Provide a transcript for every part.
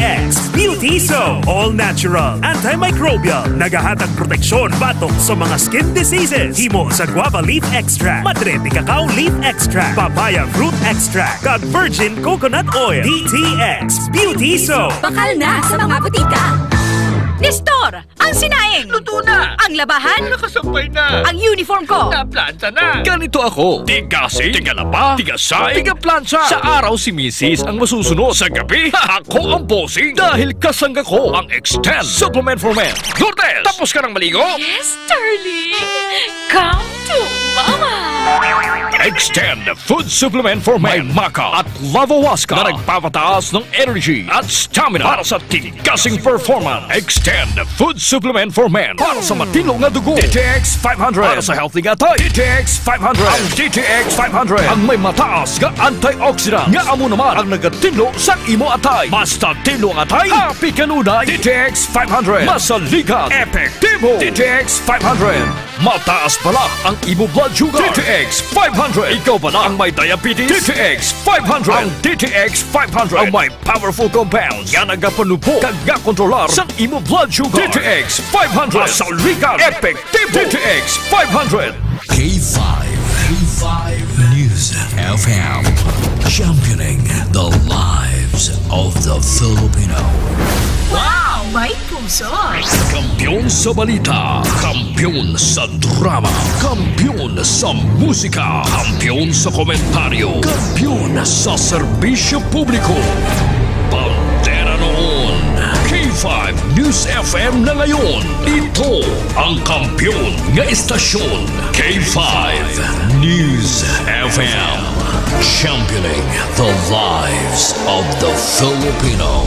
DTX Beauty Soap. All natural, antimicrobial, nagahatag proteksyon batok sa mga skin diseases. Himo sa guava leaf extract, madre de cacao leaf extract, papaya fruit extract, kag virgin coconut oil. DTX Beauty Soap. Bakal na sa mga butika. Nestor, ang sinaing. Luto na. Ang labahan. Nakasampay na. Ang uniform ko. Naplanta na. Ganito ako. Tigasing, tigalaba, tigasay, tigaplansya. Sa araw si Mrs. ang masusunod. Sa gabi, ako ang bossing. Dahil kasangga ko ang Extend Supplement for Men. Lourdes, tapos ka ng maligo? Yes, darling. Come to Mama. Extend Food Supplement for Men. May maca at lavawaska na nagpapataas ng energy at stamina para sa tigasing performance. Extend Food Supplement for Men para sa matilong na dugo. DTX 500 para sa healthy nga tayo. DTX 500. Ang DTX 500 ang may mataas nga antioxidant nga amo naman ang nagatinlo sa imo atay. Basta tinlo ang atay, happy kanunay. DTX 500 masaligat, epektibo. DTX 500 mataas pala ang imo blood sugar. DTX 500 ikaw pala ang may diabetes. DTX 500 ang DTX 500 ang may powerful compounds nga nagapanupo kag kontrolar sa imo blood sugar. DTX 500 masaligat, epektibo. DTX 500 K5 News FM, championing the lives of the Filipino. Wow, may puso. Kampiyon sa balita, kampiyon sa drama, kampiyon sa musika, kampiyon sa komentaryo, kampiyon sa serbisyo publiko. Pantera noon, K5 News FM na ngayon. Ito ang kampiyon nga istasyon. K5 News FM, championing the lives of the Filipino.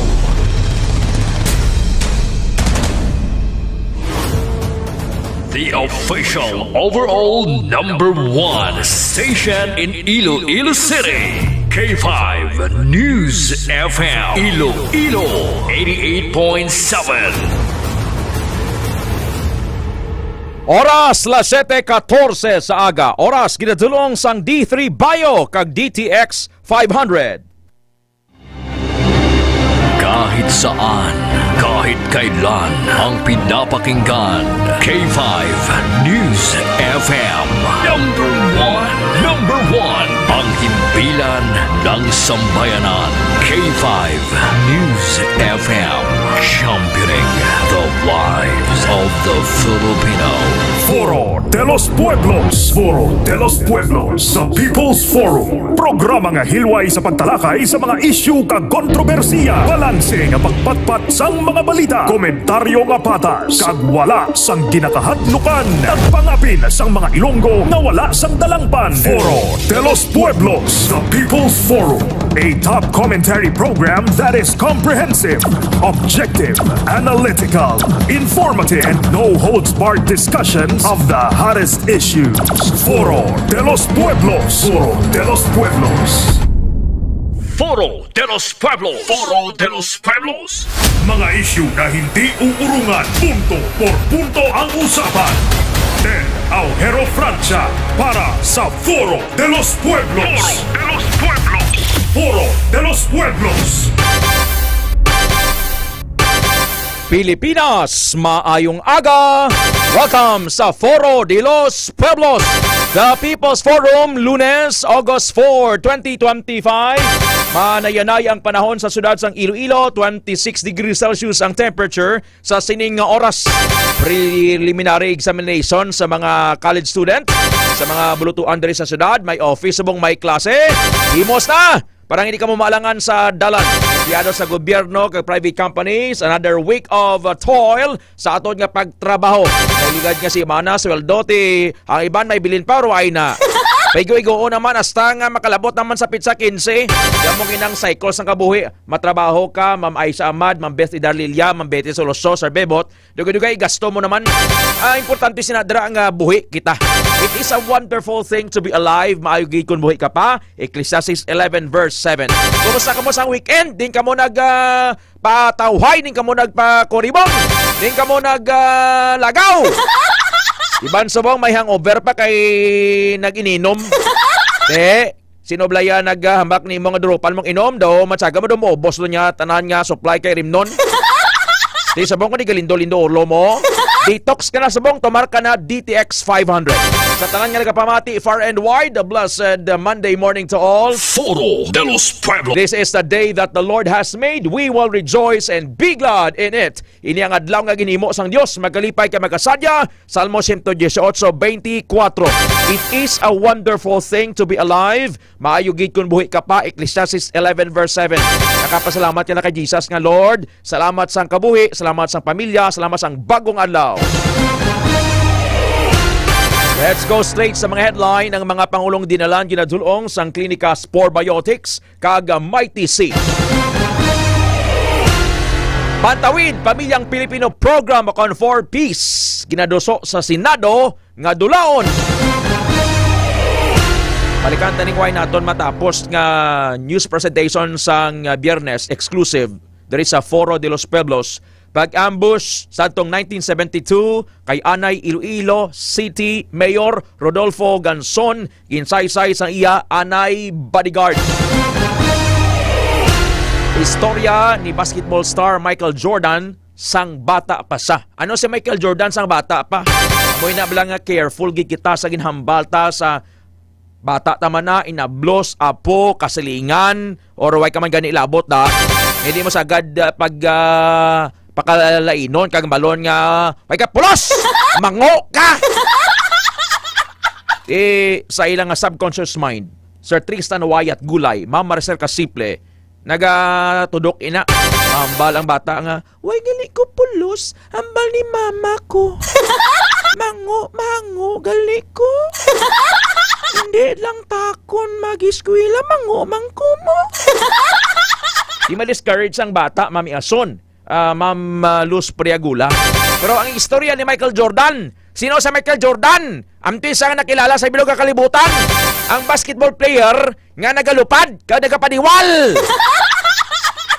The official overall #1 station in Iloilo City. K5 News FM. Iloilo 88.7. Oras la 7:14 sa aga. Oras ginadulong sang D3 Bio kag DTX 500. Kahit saan, kahit kailan, ang pinapakinggan. K5 News FM. Number one, ang himpilan ng sambayanan. K5 News FM, championing the lives of the Filipino. Foro de los Pueblos. Foro de los Pueblos sa People's Forum. Programa nga hilway sa pagtalakay sa mga isyu kag kontrobersiya. Balanse nga pagpatpat sang mga balita. Komentaryo nga patas. Kag wala sang ginakahadlukan. Nagpangapin sang mga Ilonggo na wala sang dalangpan. Foro de los Pueblos. The People's Forum. A top commentary program that is comprehensive, objective, analytical, informative, and no-holds-barred discussions of the hottest issues. Foro de los Pueblos. Foro de los Pueblos. Foro de los Pueblos. Foro de los Pueblos. Mga isyu na hindi uurungan. Punto por punto ang usapan. Ted Aujero Francia para sa Foro de los Pueblos. Foro de los Pueblos. Foro de los Pueblos. Pilipinas, maayong aga! Welcome sa Foro de los Pueblos, the People's Forum, Lunes, August 4, 2025. Manayanay ang panahon sa syudad sang Iloilo, 26 degrees Celsius ang temperature sa sining oras. Preliminary examination sa mga college student, sa mga bulutuan diri sa syudad, may office subong may klase. Himos na! Parang hindi ka mo maalangan sa dalan. Yado sa gobyerno kag private companies, another week of toil sa aton nga pagtrabaho. Naligad nga si Mana, sweldo ti ang iban may bilin pa ay na. Paigo-igo naman hasta nga makalabot naman sa pizza 15. Yan mo ginang cycle sang kabuhi. Matrabaho ka, Ma'am Aisha Ahmad, Ma'am Beth Idarlilia, Ma'am Betty Soloso, Sir Bebot. Dugay-dugay gasto mo naman. Importante sinadra nga buhi kita. It is a wonderful thing to be alive. Maayo gid buhi ka pa. Ecclesiastes 11 verse 7. Kumusta ka mo sa weekend? Din ka mo patawhay, din ka mo nagpakoribong, din ka mo naglagaw. Iban subong may hangover pa kay nag-ininom. Sinoblaya naghahambak ni mga durupan mong inom daw matsaga mo daw mo boss do niya tanan nga supply kay Rimnon. Di sabong ko di galindo-lindo urlo mo. Detox ka na sabong tomar ka na DTX 500. Sa tanan nga nagapamati far and wide, a blessed Monday morning to all. Foro de los Pueblos. This is the day that the Lord has made. We will rejoice and be glad in it. Ini ang adlaw nga ginhimo sang Dios. Magalipay ka magasadya. Salmo 118:24. It is a wonderful thing to be alive. Maayo gid kun buhi ka pa. Ecclesiastes 11:7. Nakapasalamat ka na kay Jesus nga Lord. Salamat sang kabuhi, salamat sang pamilya, salamat sang bagong adlaw. Let's go straight sa mga headline ng mga Pangulong dinalan ginadulong sang Klinika Spore Biotics kag Mighty C. Pantawid Pamilyang Pilipino Program Akon for Peace ginaduso sa Senado nga dulaon. Balikan taning way naton matapos nga news presentation sang Biyernes exclusive there is a Foro de los Pueblos. Pag-ambush sa atong 1972 kay Anay Iloilo City Mayor Rodolfo Ganson, insaysay sa iya Anay bodyguard. Istorya ni basketball star Michael Jordan sang bata pa siya. Ano si Michael Jordan sang bata pa? Amoy na bala nga careful gid kita sa ginhambalta sa bata tama na inablos, apo, kasilingan or way ka man gani ilabot da. Hindi mo sagad pakalainon kag balon nga way ka pulos mango ka sa ilang nga subconscious mind Sir Tristan Wyatt Gulay Ma'am Maricel Casiple nagatudok ina ambal ang bata nga way gali ko pulos ambal ni mama ko mango gali ko hindi lang takon mag-eskwela mango mo di ma-discourage ang bata Mami Ason Ma'am Luz Priagula. Pero ang istorya ni Michael Jordan, sino sa Michael Jordan? Amti sa nakilala sa bilog kalibutan, ang basketball player nga nagalupad, ka nagapaniwal.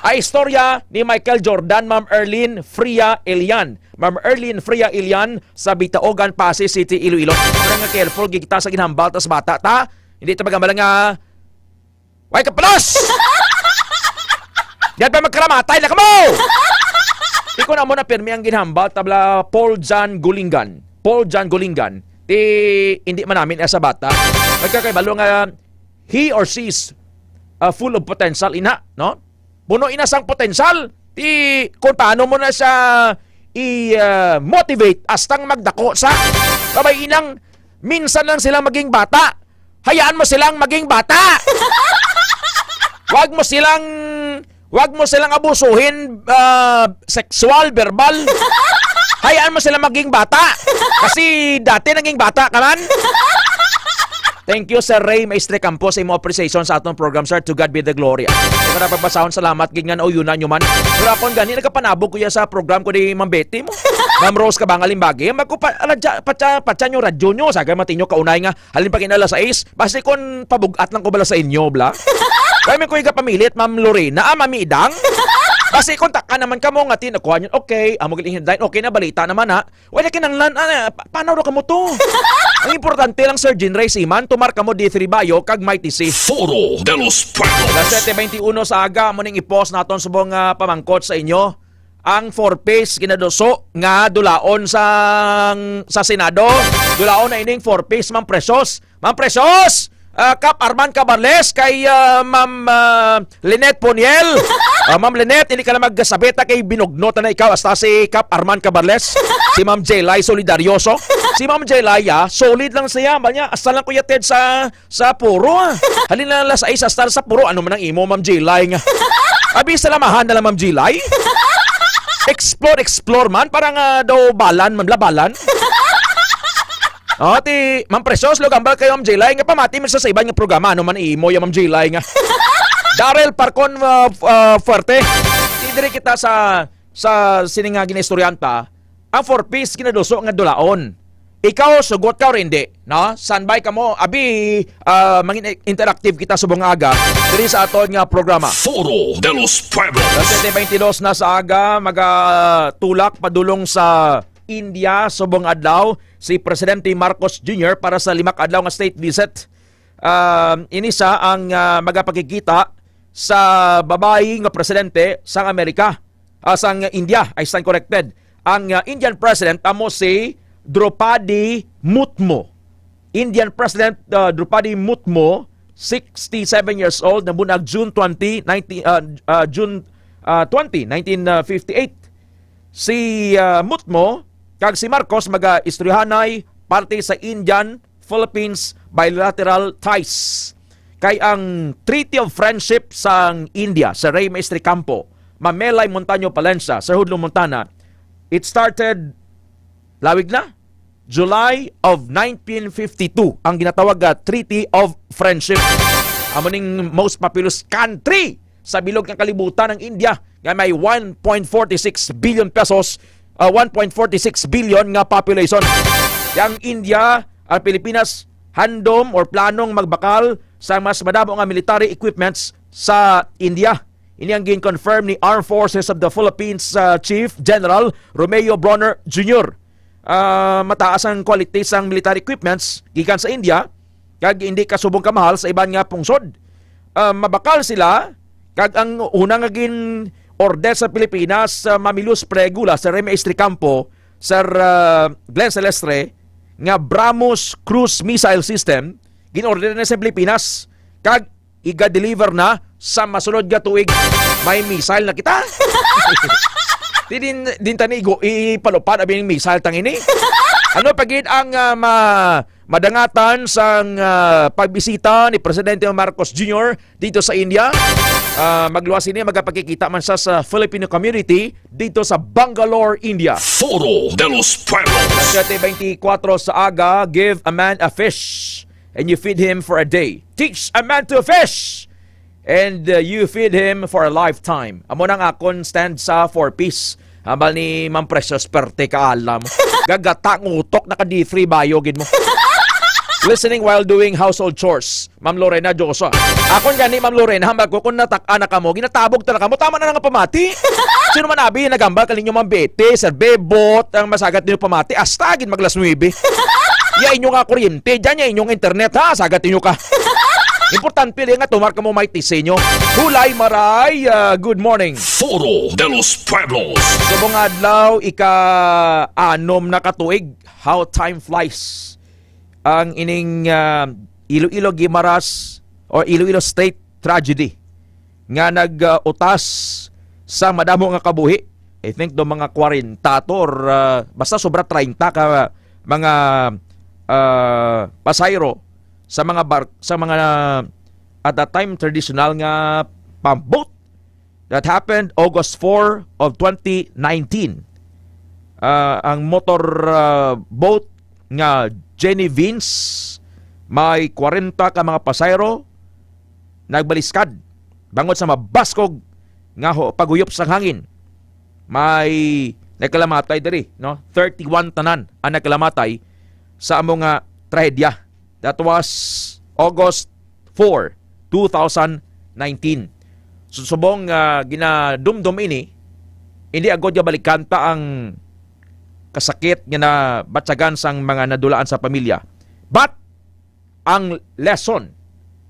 Ang istorya ni Michael Jordan, Ma'am Erlene Fria Elian. Ma'am Erlene Fria Elian sa Bitaogan, Pasay City, Iloilo. Kung nga careful, gigita sa ginhambal, tas bata ta, hindi ito magambala nga, way ka palos! Yan pa magkaramatay na ka mo! Iko na mo na pirmi ang ginhambal tabla Paul John Gulingan. Hindi man namin sa bata. Magkakaibalo nga he or she is full of potential ina, no? Puno ina sang potential. Kung paano mo na siya i-motivate astang magdako sa babay inang minsan lang silang maging bata. Hayaan mo silang maging bata. Wag mo silang abusuhin sexual, verbal. Hayaan mo silang maging bata. Kasi dati naging bata ka man. Thank you, Sir Ray Maestre Campos sa imo appreciation sa atong program, sir. To God be the glory. Ito na pagbasahon, salamat. Gingan o yun na nyo man. Pero akong gani, nagkapanabog ko yan sa program ko ni Ma'am Betty mo. Ma'am Rose Kabangaling Bagi. Patsa nyo radyo nyo. Sagay matinyo kaunay nga. Halin pa kinala sa is. Basta kung pabugat lang ko bala sa inyo, bla. Kaya may kuya pamilit, Ma'am Lorena, Mami Idang. Kasi kontak ka naman ka mo nga tinakuha nyo. Okay, magaling hindahin. Okay na, balita naman ha. Wala kinanglan, paano ro ka mo to? Ang importante lang, Sir Jean Ray Siman, tumar ka mo D3 Bayo, kag Mighty C. Foro de los Pueblos. Las 7:21 sa aga, muning i-post naton subong pamangkot sa inyo. Ang 4-piece ginaduso nga dulaon sa Senado. Dulaon na ining 4-piece, Ma'am Precious. Ma'am Precious! Kap Arman Cabarles kay Ma'am Lynette Poniel. Ma'am Lynette, hindi ka na magkasabita kay binugnota na ikaw hasta si Kap Arman Cabarles. Si Ma'am Jelay Solidarioso. Si Ma'am Jelay, solid lang siya. Banya, asal lang kuya Ted sa puro. Halin lang sa isa asal sa puro. Ano man ang imo, Ma'am Jelay nga. Abi, salamahan na lang, Ma'am Jelay. Explore man. Parang daw balan, mamlabalan. Ma'am Precious, lugambal kayo, Ma'am Jelay. Nga pamati mo sa iba nga programa. Ano man imo yung Ma'am Jelay nga. Darrell Parcon Fuerte. Idiri kita sa siningagin na istoryan pa. Ang 4-piece kinaduso nga dulaon. Ikaw, sugot ka o hindi. No? Standby ka mo. Abi, mangin interactive kita subong aga. Diri sa aton nga programa. Foro de los Pueblos. 7:22 na sa aga. Magatulak padulong sa India subong adlaw si Presidente Marcos Jr. para sa 5 adlaw nga state visit. inisa ang magapagkikita sa babae nga presidente sa Amerika, sa India, I stand corrected. Ang Indian President amo si Draupadi Murmu. Indian President Draupadi Murmu, 67 years old, nabunag June 20, 1958. Si Murmu kag si Marcos maga-istoryahanay parte sa Indian-Philippines bilateral ties. Kay ang Treaty of Friendship sa India, sa Rey Maestre Campo, Mamelay Montaño Palencia, sa Hudlo, Montana, it started, lawig na, July of 1952, ang ginatawag Treaty of Friendship. Amuning most populous country sa bilog ng kalibutan ng India, nga may 1.46 billion pesos, 1.46 billion nga population. Yang India, ang Pilipinas, handom or planong magbakal sa mas madamo nga military equipments sa India. Ini ang gin-confirm ni Armed Forces of the Philippines Chief General Romeo Bronner Jr. Mataas ang quality sang military equipments gikan sa India, kag hindi kasubong kamahal sa iban nga pungsod. Mabakal sila, kag ang unang nga gin-order sa Pilipinas, Mamilus Pregula, sa Rey Maestre Campo, Sir Glenn Celestre, nga BrahMos cruise missile system, gin-order na sa Pilipinas, kag iga-deliver na sa masunod nga tuig. May missile na kita. din tani ipalupad abing missile tang ini. Ano pagid ang madangatan sang pagbisita ni Presidente Marcos Jr. dito sa India? Magluwas ini magapakikita man sa Filipino community dito sa Bangalore, India. Foro de los Pueblos. 7:24 sa aga, give a man a fish and you feed him for a day. Teach a man to fish and you feed him for a lifetime. Amo nang akon stand sa 4-piece. Habal ni Ma'am Precious Perte kaalam. Gagata ngutok naka D3 bayogin mo. Listening while doing household chores. Ma'am Lorena Josa. Akon gani Ma'am Lorena, magkukun na tak-anak ka mo, ginatabog ta na ka mo, tama na nga pamati. Sino man abi nagambal kaninyo Ma'am Bete, Sir Bebot, ang masagat ninyo pamati, astagin maglas 9. Ya inyo nga kuryente, dyan ya inyong internet ha, sagat inyo ka. Importante rin nga tumar ka mo may tisenyo. Hulay Maray, good morning. Foro de los Pueblos. Subong adlaw, ika-anom na katuig, how time flies. Ang ining Iloilo Guimaras or Iloilo State tragedy nga nag-utas sa madamo nga kabuhi. I think do mga 40 or basta sobra 30 ka mga pasayro sa mga sa mga at that time traditional nga pamboat. That happened August 4 of 2019. Ang motor boat nga Jenny Vince, may 40 ka mga pasayro nagbaliskad bangod sa mabaskog nga paguyop sa hangin. May nagkalamatay diri, no? 31 tanan ang nagkalamatay sa among nga trahedya. That was August 4, 2019. Susubong ginadumdum ini, hindi agad nga balikan pa ang kasakit nga na batsagan sang mga nadulaan sa pamilya. But ang lesson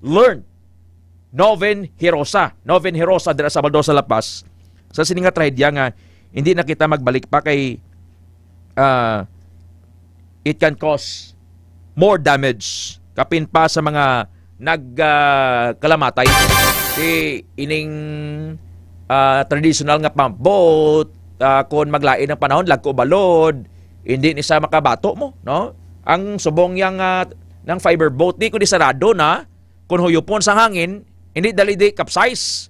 learned, Noven Herosa dira sa Baldo sa Lapas, sa sininga trahedya nga hindi na kita magbalik pa kay it can cause more damage kapin pa sa mga nagkalamatay. Ining traditional nga pump boat, kung maglain ng panahon lagko balod, hindi ni sa makabato mo, no? Ang subong yang ng fiber boat di ko di sarado na kung huyupon sa hangin, hindi dali di capsize.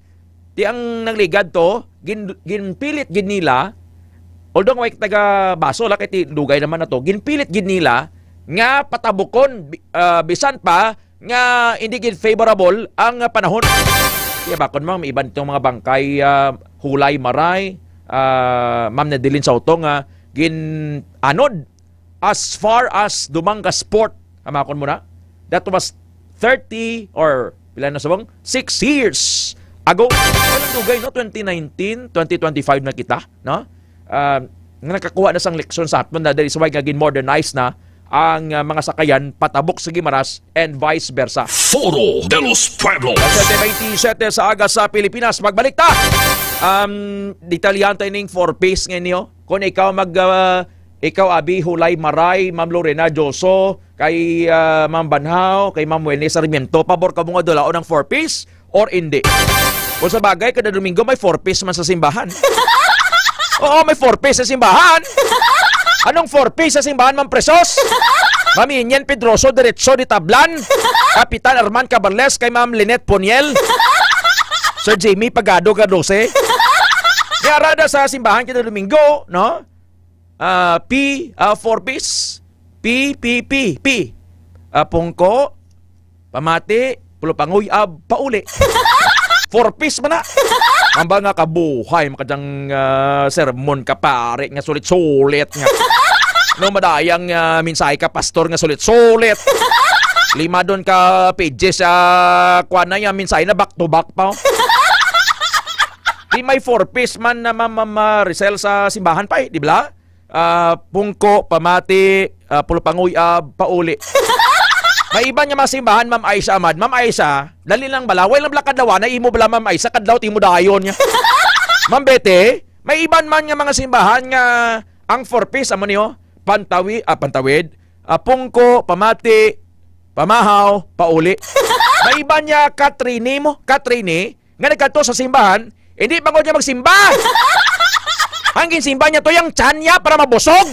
Di ang nagligad to, ginpilit gid nila, although may taga baso la kay dugay naman na to, ginpilit gid nila nga patabukon bisan pa nga hindi gid favorable ang panahon. Kaya bakon mo may iban itong mga bangkay Hulay Maray, Ma'am Nadilin Sauto nga anod as far as Dumanga Sport, amakon mo na. That was 30 or pila na sabang 6 years ago. Anong dugay, no? 2019, 2025 na kita, no? Nga nakakuha na sang leksyon sa atman na dahil sa way nga modernized na ang mga sakayan patabok sa Guimaras and vice versa. Foro de los Pueblos. 7:27 sa aga sa Pilipinas. Magbalik ta! Detalyan tayo ng 4-piece ngayon niyo. Kung ikaw ikaw abi Hulay Maray, Ma'am Lorena Joso, kay Ma'am Banhaw, kay Ma'am Wendy Sarmiento, pabor ka mo nga dulao ng 4-piece or hindi? Kung sa bagay, kada Domingo may 4-piece man sa simbahan. Oo, may 4-piece sa simbahan. Anong 4-piece sa simbahan, Ma'am Presos? Ma'am Inyen Pedroso, Diretso di Tablan, Kapitan Arman Cabarles, kay Ma'am Lynette Poniel, Sir Jamie Pagado Gadose. Yarada sa simbahan kada Domingo, no? 4-piece. P. Pungko, pamati, pulupangoy, pauli. 4-piece man na. Ang ba nga kabuhay, makadang sermon ka pare, nga sulit-sulit nga. No, madayang minsay ka pastor nga sulit-sulit. 5 doon ka pages kuha na yung minsay na back-to-back pa. Di may 4-piece man na Ma'am Rizal sa simbahan pa di ba? Pungko, pamati, pulupangoy, pauli. May iba niya mga simbahan, Ma'am Aisha Ahmad. Ma'am Aisha, dali lang bala. Way lang bala kadlawa na imo bala, Ma'am Aisha. Kadlaw, timo dayon niya. Ma'am Bete, may iban man nga mga simbahan nga ang 4-piece, amo niyo, pantawid, pungko, pamati, pamahaw, pauli. May iba niya Katrini, nga nagkanto sa simbahan, hindi pangod niya magsimba. Ang ginsimba niya to yung tiyan niya para mabusog.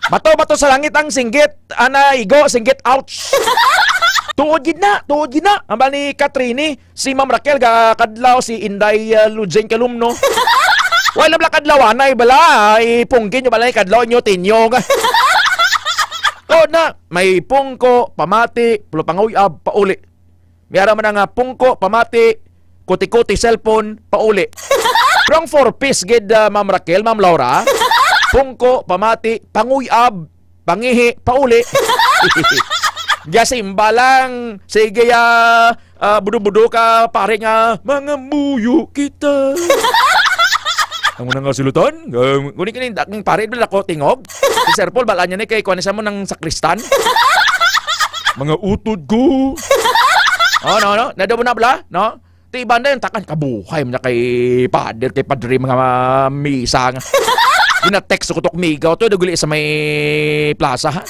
Bato-bato sa langit ang singgit, igo, singgit, ouch. Tuod gid na. Ang ba ni Katrini, si Ma'am Raquel, kadlaw, si Inday Lujen Kalumno. Wala bala kadlaw, anay bala, ipungkin nyo bala, kadlaw nyo, tinyog. Tuod na, may pungko, pamati, pulupangoy, pauli. Mayara man nga pungko, pamati, kuti-kuti, cellphone, pauli. Pero ang 4-piece gid, Ma'am Raquel, Ma'am Laura, pungko, pamati, panguyab, pangihi, pauli. Gasimba lang. Sige, budo-budo ka, pare nga, mga muyo kita. Ang unang kasulutan, kunin ka ng pare, doon ako tingog. Si Sir Paul, balaan niya na kay kuwanesan mo ng sakristan. Mga utod ko. No, nadabo na bala, no? Tiban na yung takan, kabuhay mo na kay pader, kay padre, mga misa nga. Gina-text ko tok migaw to, daguli sa may plaza, ha?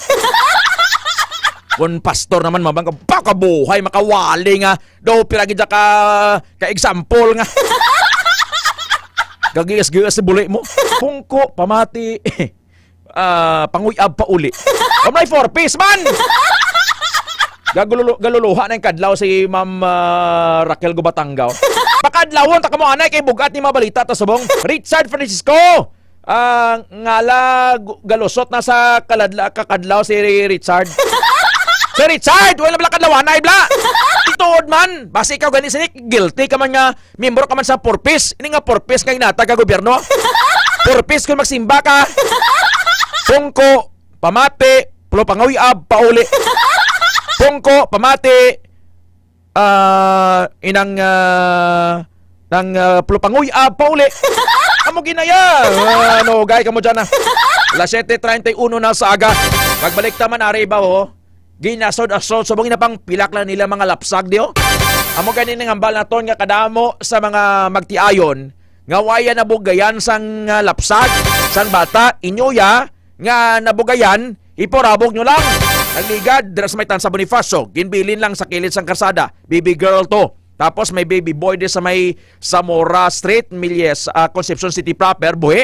Kung pastor naman, mabang kabuhay, makawali nga. Do, piragi dya ka-example nga. Gagigas-gigas sa buli mo. Pungko, pamati, panguyab, pauli. O may 4-piece man! Galuluha na yung kadlaw si Ma'am Raquel Gubatanggaw. Pakadlawon, taka mo anay kay bugat ni mabalita to subong. Richard Francisco! Ngala galusot na sa kakadlaw si Richard. Si Richard, wala bala kadlaw anay bla. Ituod man, basi ikaw gani sinik, guilty ka man nga, miyembro ka man sa 4-piece. Ini nga 4-piece kay natag ka gobyerno. 4-piece kung magsimba ka. Pungko, pamati, pulupanguyab, pauli. Pungko, pamati, pulupanguyab, pauli. Amo ginaya. Gay ka mo dyan na. Alas 7:31 na sa aga. Pagbalik taman arriba ho. Ginasod-asod. Subong na pang pilak lang nila mga lapsag diyo. Amo ganin ng hambal na ton nga kadamo sa mga magtiayon. Nga waya nabugayan sang lapsag. San bata, inyoya, nga nabugayan, iporabog nyo lang. Nagligad, diras may tansa Bonifacio. Ginbilin lang sa kilid sang karsada. Baby girl to. Tapos may baby boy din sa may Zamora Street, Milies, Concepcion City proper, buhi.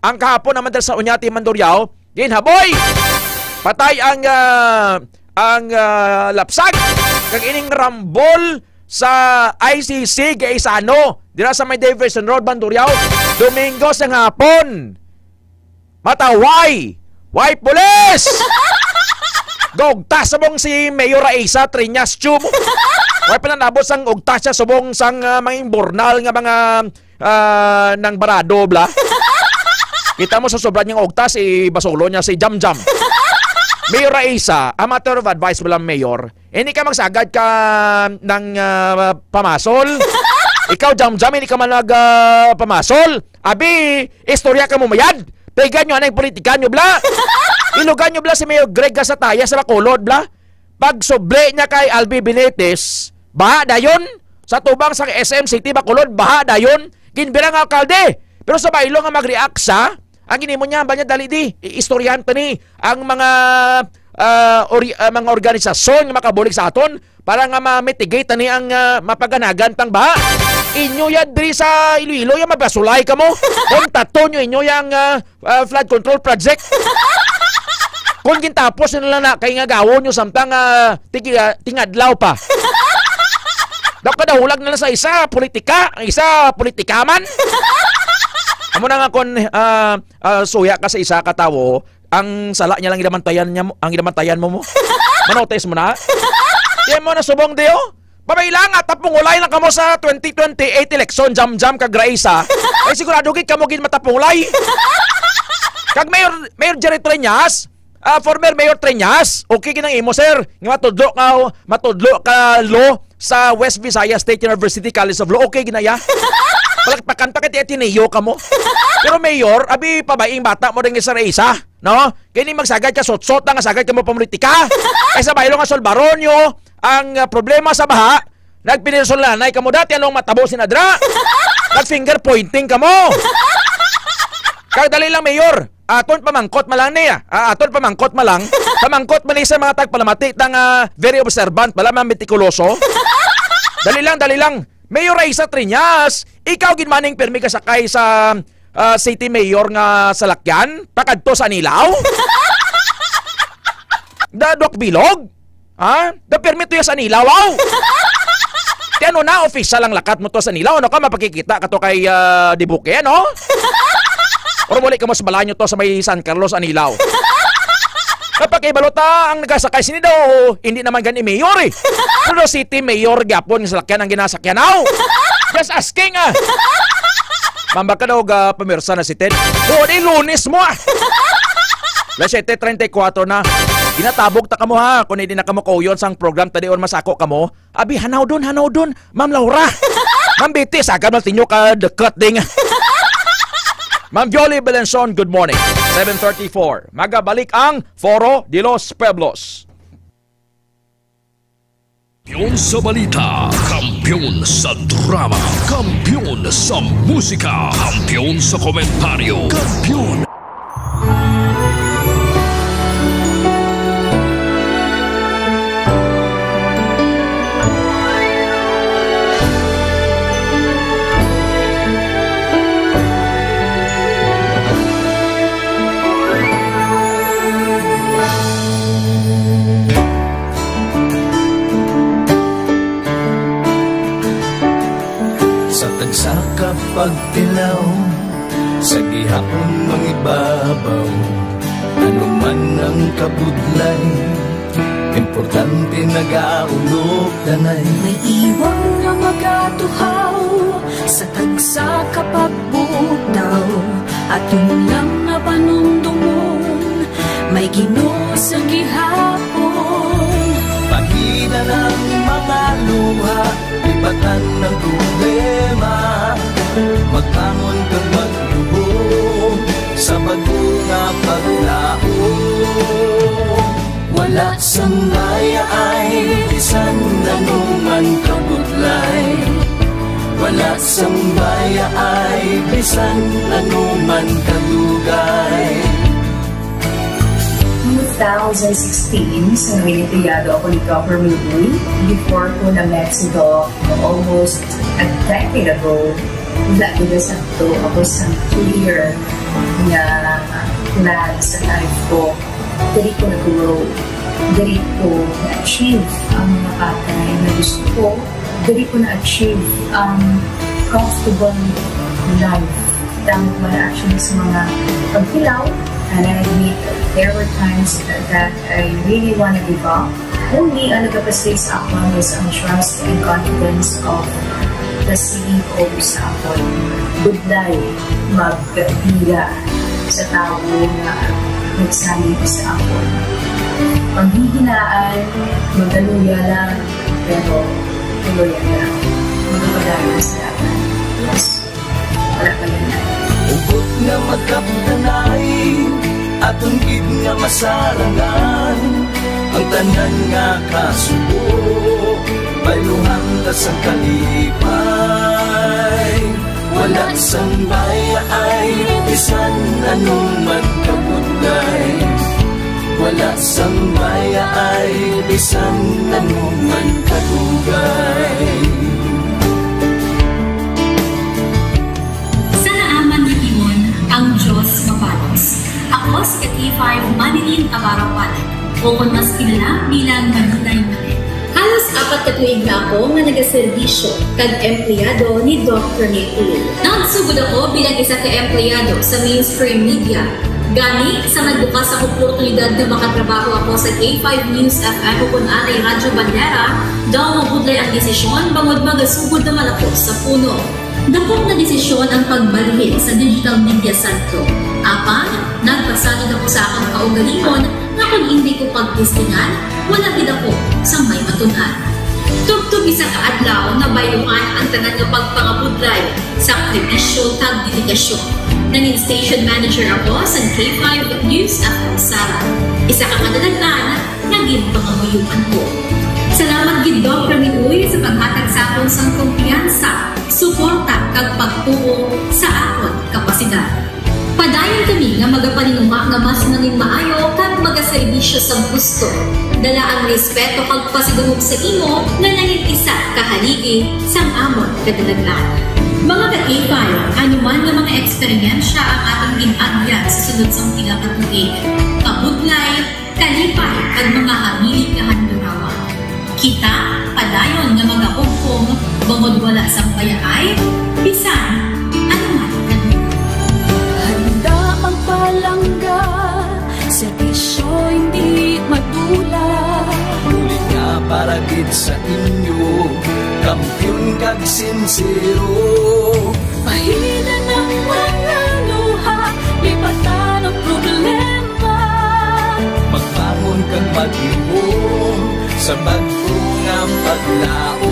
Ang kahapon naman dahil sa Uñati, Mandurriao, ginhaboy! Patay ang lapsag. Kag ining rambol sa ICC, Gaisano, dira sa may Diversion Road, Mandurriao, Domingo sa hapon. Mataway! White police! Gogta sabong si Mayor Raisa Triñas Chum. Way pa na nabot sang ugta siya subong sang mga imbornal nga mga nang barado bla. Kita mo sa sobra niyang ugta si basolo niya si Jamjam. Mayor Raisa, a matter of advice bilang mayor. Hindi ka magsagad ka ng pamasol. Ikaw Jamjam, hindi ka man pamasol. Abi, istorya ka mo mayad. Pegan nyo anay politika nyo bla. Ilugan nyo bla si Mayor Greg Gasataya sa Bacolod bla. Pag suble niya kay Albi Benitez, baha dayon. Sa tubang sa SM City Bacolod, baha dayon. Ginbira nga alkalde. Pero sa bailo nga mag-react sa, ang ginimo niya, ba niya dali di, istoryan ni ang mga mga organisasyon nga makabulig sa aton para nga ma-mitigate ni ang mapaganagan tang baha. Inyo yan diri sa Iloilo, yung mabasulay ka mo. Kung tato nyo inyo yung flood control project. Kung gintapos nila na kay nga gawon nyo samtang tingadlaw pa. Daw kadahulag na sa isa, politika. Ang isa, politikaman. Amo na nga kung suya ka sa isa katawo, ang sala niya lang idamantayan mo. Manotes mo na. Yan mo na subong diyo. Pabaylang at tapungulay na kamo sa 2028 election, jam-jam kag Raisa. Ay sigurado gid kamo gid matapungulay. Kag Mayor Jerry Treñas, former Mayor Treñas, okay ginang imo sir. Nga matudlo ka law sa West Visayas State University College of Law. Okay ginaya. Palakpakan pa kiti Ateneo ka mo. Pero Mayor, abi pabaing bata mo rin sa Raisa, no? Kini magsagad ka sot-sot nga sagad ka mo pamolitika. Ay sa baylo nga Solbaronyo, ang problema sa baha, nagpinirsolanay ka mo dati anong matabo sinadra. Nag-finger pointing ka mo. Kagdali lang Mayor, aton pamangkot malang niya. Aton pamangkot malang. Pamangkot man sa mga tagpalamati tang very observant, pala mga metikuloso. Dali lang. Mayor Raisa Treñas, ikaw ginmaning permi ka sakay sa City Mayor nga salakyan, pakadto sa Anilaw? Dadok bilog? Ha? Da permit to sa Anilaw, wow? Kaya na, official ang lakat mo to sa Anilaw, ano ka, mapakikita ka to kay Dibuque, no? Or muli ka mo sa balanyo to sa may San Carlos, Anilaw. Kapag ibalota ang nagasakay sini daw, hindi naman gani Mayor eh. Pero City Mayor gyapon nga salakyan ang ginasakyan now. Just asking Mamba ka daw pamirsa na si Ted. Di Lunes mo Las 7:34 na. Ginatabog ta kamo ha. Kung hindi na kamo kauyon sang program tadi on masako kamo. Abi hanaw dun. Ma'am Laura. Ma'am Betty, sagad mal tinyo ka dekat ding. Ma'am Jolie Belenson, good morning. 7:34. Magabalik ang Foro de los Pueblos. Kampiyon sa balita, kampiyon sa drama, kampiyon sa musika, kampiyon sa komentaryo, kampiyon. Sa kapagtilaw, sa gihapon ng ibabaw, ano man ang kabudlay, importante nag-aulog danay. May iwang nga magatuhaw, sa tagsa kapagbutaw, at lang nga panumdumon, may Ginoo sa gihapon. Pahina ng mga luha, ibatan ng problema, magbangon kang maglubog sa bagunga paglaong. Wala sang maya ay bisan nanuman kabudlay, wala sang maya ay bisan nanuman kadugay. 2016, sa winitiyado ako ni Government Louis. Before ko na Mexico, almost a decade ago, dahil sa ito, ako sa clear na plan sa life ko. Dari ko nag-grow. Dari ko na-achieve ang mga patay na gusto ko. Dari ko na-achieve ang comfortable life. Dahil wala actually sa mga pagkilaw. And I admit there were times that I really want to give up. Only ang nagpapasis ako is ang trust and confidence of the CEO sa ako. Budlay magpila sa tao na nagsalit sa ako. Panghihinaan, magaluya lang, pero tuloy lang. Magpapadayo sa laban. Yes, wala pa yan. Ubot nga magkaptanay, atong gid nga masarangan ang tanan nga kasubo bayluhan lasang kalipay wala sang baya ay bisan anuman kabudlay wala sang baya ay bisan anuman kadugay. Sa naaman ni Timon ang Diyos mapalos. Ako si K5 Manilin Abarapan o kung mas kilala bilang Manilay Manil. Halos 4 ka tuig na ako nga nagaserbisyo kag empleyado ni Dr. Nicole. Nagsugod ako bilang isa ka empleyado sa mainstream media. Gani sa nagbukas ang oportunidad na makatrabaho ako sa K5 News FM o kung atay Radyo Bandera, daw mabudlay ang desisyon bangod magasugod naman ako sa puno. Dakong na desisyon ang pagbalhin sa digital media center. Apan, nagpasalid ako sa akong kaugalingon na kung hindi ko pagtistingan, wala gid ako sa may matunhan. Tugtog isa ka adlaw na bayuhan ang tanan nga pagpangabudlay sa sakripisyo tag dedikasyon. Nanging station manager ako sa K5 News FM Sala. Isa ka kadagdagan naging pangamuyuan ko. Salamat gid Dr. Miuy sa paghatag sa akon sang kumpiyansa, suporta kag pagtuo sa akon kapasidad. Padayon kami nga magapaninuma nga mas nanging maayo kag magaserbisyo sa gusto. Dala ang respeto kag pasidungog sa imo nga nanging isa kahaligi sang amon kadalaglan. Mga ka-K5, anuman nga mga eksperyensya ang atong ginagyan sa sunod sang pila ka tuig. Kabudlay, kalipay kag mga hamilig nga handurawan. Kita, padayon nga magahugpong bangod wala sang bayaay, bisan anuman kanila. Handa magpalangga, serbisyo hindi madula. Ulit nga para gid sa inyo, kampiyon kag sincero. Mahina ng mga luha, lipatan ang problema. Magbangon kang mag-iwong sa bagong ang paglao.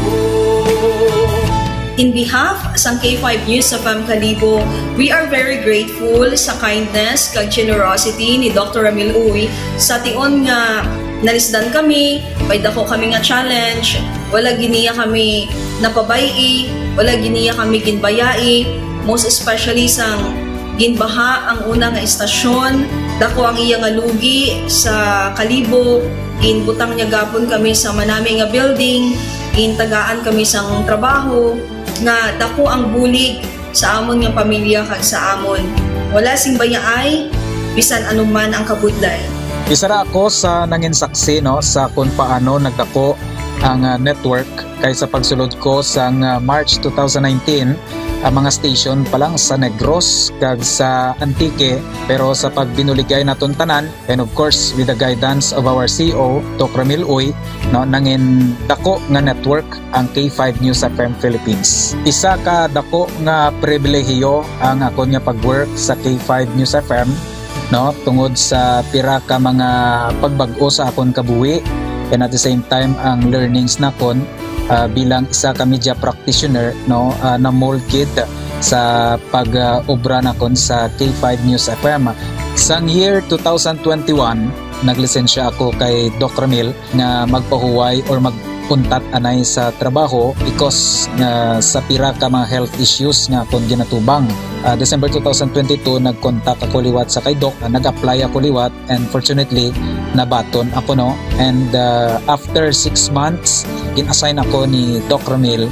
In behalf sa K5 News FM Kalibo, we are very grateful sa kindness kag generosity ni Dr. Ramil Uy sa tion nga nalisdan kami, may dako kami nga challenge, wala giniya kami napabayi, wala giniya kami ginbayai, most especially sang ginbaha ang una nga istasyon, dako ang iya nga lugi sa Kalibo, ginbutang niya gapon kami sa manami nga building, gintagaan kami sang trabaho, nga dako ang bulig sa amon nga pamilya kag sa amon. Wala sing bayaay, bisan anuman ang kabudlay. Isa ra ako sa nangin saksi no sa kung paano nagdako ang network kay sa pagsulod ko sa March 2019 ang mga station pa lang sa Negros kag sa Antique, pero sa pagbinuligay naton tanan and of course with the guidance of our CEO Dr. Ramil Uy no nangin dako nga network ang K5 News FM Philippines. Isa ka dako nga pribilehiyo ang akon nga pagwork sa K5 News FM no tungod sa pira ka mga pagbag-o sa akon kabuhi and at the same time ang learnings nakon bilang isa ka media practitioner no na molded sa pag-obra nakon sa K5 News FM. Sang year 2021 naglisensya ako kay Doc Ramil nga magpahuway or magpuntat anay sa trabaho because sa pira ka mga health issues nga akong ginatubang. December 2022 nag-contact ako liwat sa kay Doc, nag-apply ako liwat and fortunately nabaton ako no, and after 6 months in-assign ako ni Doc Ramil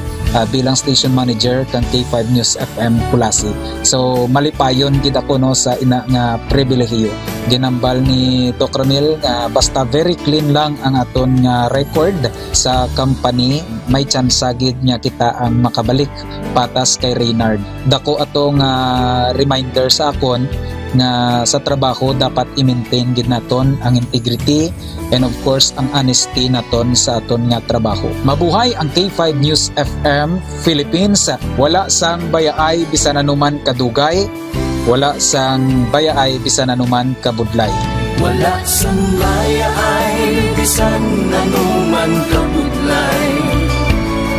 bilang station manager kang K5 News FM Kulasi. So malipayon gid ako no sa ina nga pribilehiyo. Ginambal ni Doc Ramil nga basta very clean lang ang aton nga record sa company, may chance gid nga kita ang makabalik patas kay Reynard. Dako atong reminder sa akon nga sa trabaho dapat i-maintain gid naton ang integrity and of course ang honesty naton sa aton nga trabaho. Mabuhay ang K5 News FM Philippines. Wala sang bayaay bisan anuman kadugay, wala sang bayaay bisan anuman kabudlay. Wala sang bayaay bisan anuman kabudlay.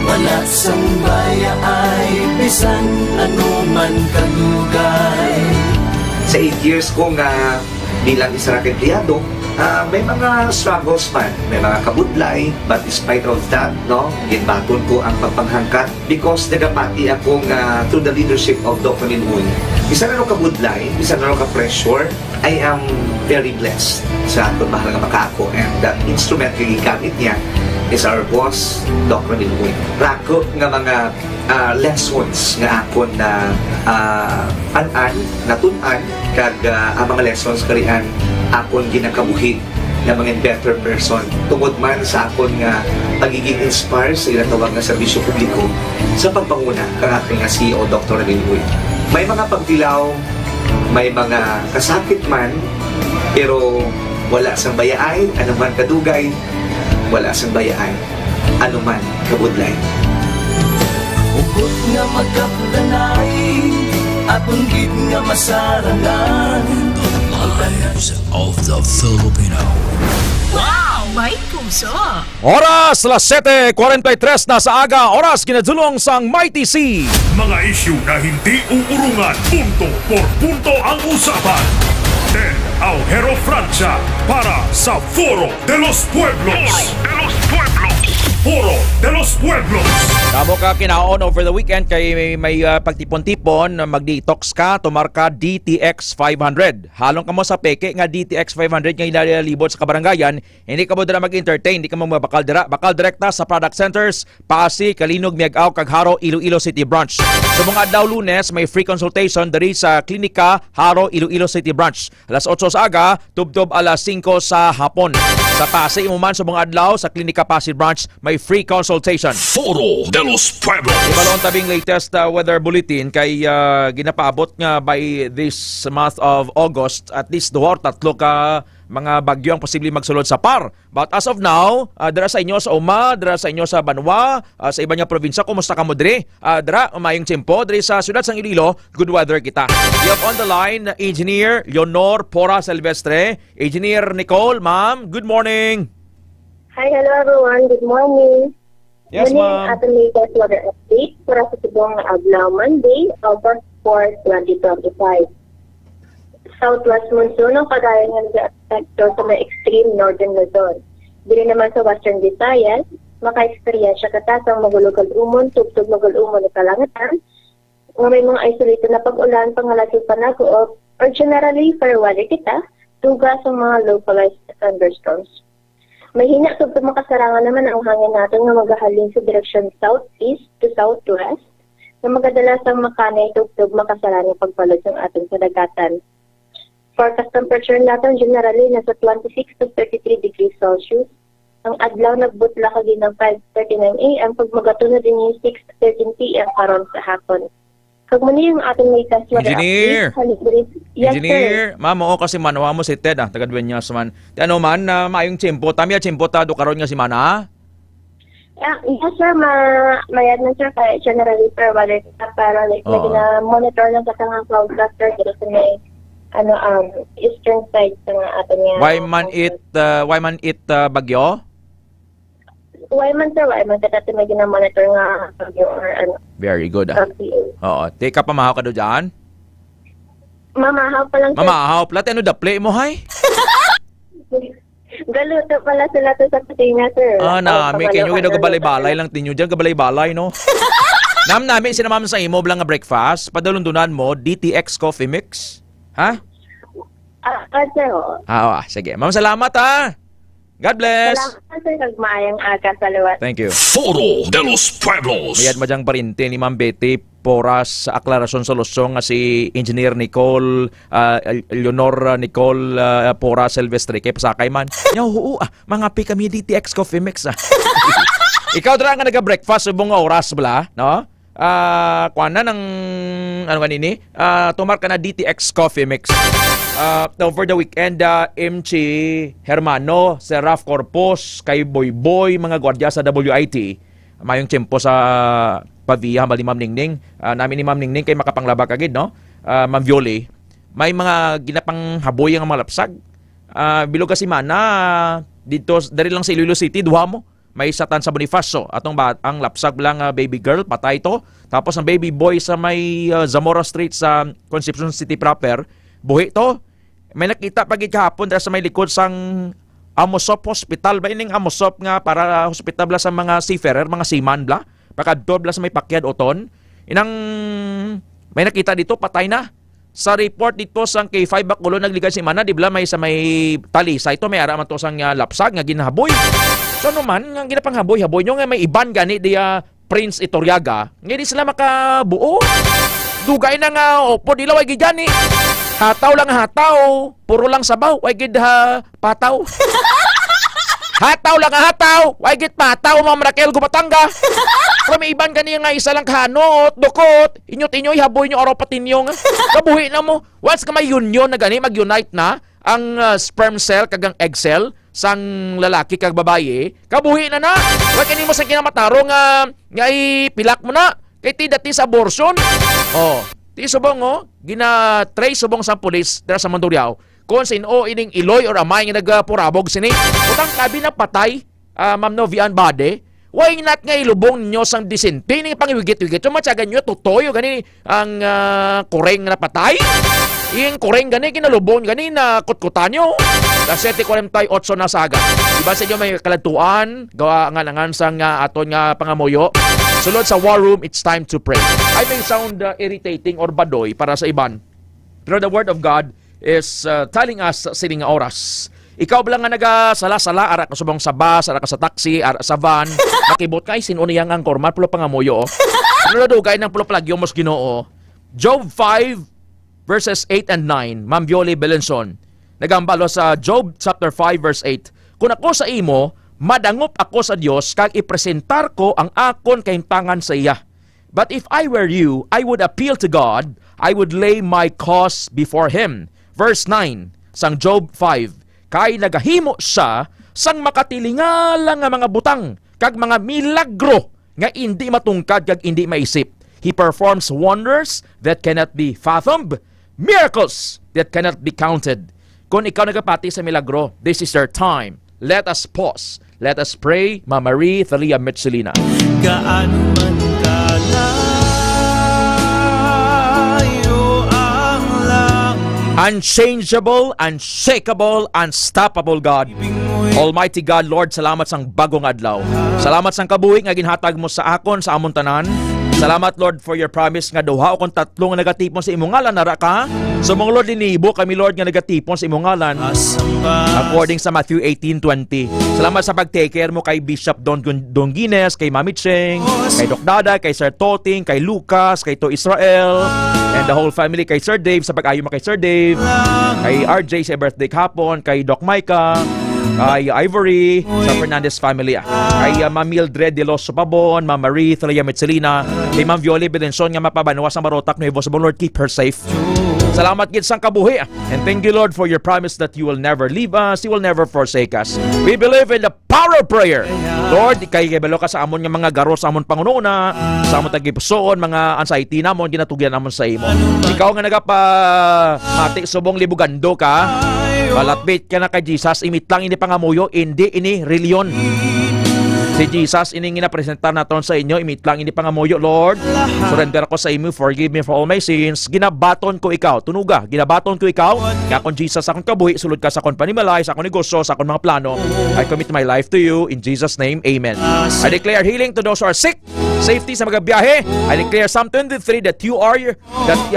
Wala sang bayaay bisan anuman kadugay. Sa 8 years ko nga bilang isa ra empleyado, may mga struggles man, may mga kabudlay, but despite of that, no, ginbaton ko ang pagpanghangkat because nagapati akong through the leadership of Dr. Minun. Isa na kabudlay, isa na ka-pressure, I am very blessed sa akong mahal nga makaako, and the instrument na gigamit niya is our boss, Dr. Minun. Rako nga mga lessons nga akon na natunan kag ang mga lessons karian akon ginakabuhi na mga better person tungod man sa akon nga pagiging inspired sa ilang tawag nga serbisyo publiko sa pagpanguna kang aking nga CEO Dr. Minun. May mga pagtilaw, may mga kasakit man, pero wala sang bayaay, anuman kadugay, wala sang bayaay, anuman kabudlay. Ukot nga magkapulanay, atong gid nga masarangan. The lives of the Filipino. Wow! May puso! Oras, las 7:43 na sa aga. Oras ginadulong sang Mighty C. Mga isyu na hindi uurungan, punto por punto ang usapan. Ted Aujero Francia para sa Foro de los Pueblos. Foro de los Pueblos. Kamo ka kinaon over the weekend kay may pagtipon-tipon, mag-detox ka, tumar ka DTX 500. Halong ka mo sa peke nga DTX 500 nga ilalibot sa kabarangayan, hindi ka mo dira mag-entertain, hindi ka mo mabakal dira. Bakal direkta sa product centers, Pasig, Kalinog, Miagao, Kagharo, Iloilo City Branch. Sa mga adlaw Lunes, may free consultation diri sa Klinika Haro, Iloilo City Branch. Alas 8 sa aga, tubtob alas 5 sa hapon. Sa Pasig, imuman sa mga adlaw sa Klinika Pasig Branch, may free consultation. Foro de los Pueblos. Ibalon tabing latest weather bulletin kay ginapaabot nga by this month of August at least 2-3 ka mga bagyo ang posibleng magsulod sa PAR. But as of now, dara sa inyo sa Uma, dara sa inyo sa Banwa, sa iba niya probinsya, kumusta ka mo diri? Dara, umayong tiyempo, diri sa siyudad sang Iloilo, good weather kita. We have on the line, Engineer Leonor Pora Silvestre. Engineer Nicole, ma'am, good morning. Hi, hello everyone. Good morning. Yes, ma'am. Ating latest weather update para sa tibong adlaw Monday, August 4, 2025. Southwest monsoon ang kadayon nga nag-apekto sa may extreme northern Luzon. Dili naman sa western Visayas, maka-experiensya katasang magulugad umon, tugtog magulumon na kalangitan, nga may mga isolated na pag-ulan, pangalasig panaguop, or generally fair weather kita, tuga sa mga localized thunderstorms. May hina tugtog makasarangan naman ang hangin natin nga magahalin sa direksyon southeast to southwest, na magadala sa makanay tugtog makasarangan pagpalod ng ating kadagatan. Forecast temperature natin generally nasa 26 to 33 degrees Celsius. Ang adlaw nagbutla kagi ng 5:39 AM pag magatunod din yung 6:13 PM karon sa hapon. Kag muni yung ating latest weather Engineer. update. Yes, Engineer, ma'am, oo kasi manwa mo si Ted taga Dueñas man. Di ano man, maayong tiyempo, tamiya tiyempo ta do karon nga si mana. Yes sir, mayad na sir kaya generally fair weather para like na monitor lang sa tangang cloud cluster dito sa may eastern side sa mga ating Why man it bagyo? Why man sir, why man kasi may ginamonitor nga bagyo or Very good. Oo, take ka pamahaw ka do dyan? Mamahaw pa lang sir. Mamahaw pala, ano daple mo hay? Galuto pala sila to sa kutina sir. Nami, kanyo kayo gabalay-balay lang tinyo dyan, gabalay-balay no? Nami, sinamam sa imo blang nga breakfast, padalundunan mo, DTX Coffee Mix. Ha? Sir. Sige. Ma'am, salamat ha. God bless. Salamat sir, kagmaayang aga sa luwat. Thank you. Foro de los Pueblos. Mayad madyang parinte ni Ma'am Betty Poras sa aklarasyon sa Luzon nga si Engineer Nicole, Leonor Nicole Poras Silvestre kay pasakay man. Mga pi kami DTX Coffee Mix. Ikaw dra nga naga-breakfast subong oras bala, no? Kuan na ng ano kanini? Tumar ka na DTX Coffee Mix. Over the weekend, MC Hermano, si Raf Corpus, kay Boy, mga gwardiya sa WIT, mayong tiyempo sa Pavia, mali Ma'am Ningning. Namin ni Ma'am Ningning kay makapanglaba kagid, no? Ma'am Viole, may mga ginapang haboy ang mga lapsag. Bilog kasi mana, dito, dari lang sa Iloilo City, duha mo. May satan sa Bonifacio atong ang lapsag lang baby girl patay to, tapos ang baby boy sa may Zamora Street sa Concepcion City proper buhi to. May nakita pagid kahapon dira sa may likod sang Amosop Hospital ba ining Amosop nga para hospital bla sa mga seafarer, mga seaman bla. Pakadto bla sa may pakyad oton. Inang may nakita dito patay na. Sa report dito sang K5 Bacolod nagligay si Mana, di bla may sa may talisa ito may ara man to sang lapsag nga ginahaboy. So ano man nga ginapanghaboy-haboy nyo nga may iban gani di Prince Itoriaga, nga di sila makabuo. Dugay na nga opo dilaw ay gigani. Hataw lang hataw, puro lang sabaw, ay gid pataw. Hataw lang hataw, ay gid pataw mga Marakel Gubatanga. Pero may iban gani nga isa lang kahanot, dukot, inyot-inyo, ihaboy nyo araw patinyo nga. Kabuhi na mo. Once ka may union na gani, mag-unite na ang sperm cell kagang egg cell sang lalaki kag babae, kabuhi na na. Wag kani mo sa kinamataro nga pilak mo na. Kay ti dati sa abortion. Oh, ti subong gina-trace subong sa pulis dira sa Mandurriao. Kung sino ining iloy or amay nga nagpurabog sini. Utang kabi na patay, Ma'am Novian Bade. Why not nga ilubong ninyo sang disente ning pangiwigit-wigit. Tumatsagan nyo, tutoy gani ang kureng na patay. Yung kureng gani, kinalubong gani na kutkutan nyo. Kasi 48 na saga. Iba sa inyo may kalantuan, gawa nga nangan sang aton nga pangamuyo. Sulod sa war room, it's time to pray. I may sound irritating or badoy para sa iban. Pero the word of God is telling us sining oras. Ikaw ba lang nga nagasala-sala, ara ka subong sa bus, ara ka sa taxi, ara sa van, nakibot kay sino niyang angkor, man pulo pangamuyo. Pero dugay ng pulo plagyo mos Ginoo. Job 5 verses 8 and 9, Ma'am Violi Belenson. Nagambalo sa Job chapter 5 verse 8. Kung ako sa imo, madangop ako sa Dios kag ipresentar ko ang akon kahimtangan sa iya. But if I were you, I would appeal to God, I would lay my cause before Him. Verse 9, sang Job 5. Kay nagahimo siya sang makatilingalang nga mga butang kag mga milagro nga hindi matungkad kag hindi maisip. He performs wonders that cannot be fathomed, miracles that cannot be counted. Kung ikaw nagapati sa milagro, this is your time. Let us pause. Let us pray. Mama Marie Thalia Metzelina. Gaano man unchangeable, unshakable, unstoppable God. Almighty God, Lord, salamat sang bagong adlaw. Salamat sang kabuhi nga ginhatag mo sa akon, sa amon tanan. Salamat, Lord, for your promise nga duha o kung tatlong nga nagatipon sa imong ngalan, nara ka. Sumungolod linibo kami, Lord, nga nagatipon sa imong ngalan. According sa Matthew 18:20. Salamat sa pag-take care mo kay Bishop Don Guines, kay Mami Cheng, kay Doc Dada, kay Sir Toting, kay Lucas, kay To Israel, and the whole family, kay Sir Dave, sa pag-ayo mo kay Sir Dave, kay RJ sa birthday kahapon, kay Doc Micah, kay Ivory, sa Fernandez family, kay Ma'am Mildred de los Pabon, Ma'am Marie Thalia Metzelina, kay Ma'am Violi Belenson nga mapabanuwas sa Marotak Nuevo Sabon. Lord, keep her safe. Salamat gid sang kabuhi. And thank you, Lord, for your promise that you will never leave us, you will never forsake us. We believe in the power of prayer. Lord, kay balo ka sa amon nga mga garo sa amon pangununa, sa amon tagipusoon, mga anxiety namon ginatugyan namon sa imo. Ikaw nga mati subong libugando ka, palatbit ka na kay Jesus, imit lang ini pangamuyo, hindi ini reliyon. Si Jesus, ining ginapresentar naton sa inyo, imit lang ini pangamuyo, Lord. Surrender ako sa imo, forgive me for all my sins. Ginabaton ko ikaw, tunuga, ginabaton ko ikaw. Kaya kung Jesus, akong kabuhi, sulod ka sa akong panimalay, sa akong negosyo, sa akong mga plano. I commit my life to you, in Jesus' name, amen. I declare healing to those who are sick, safety sa mga biyahe. I declare Psalm 23 that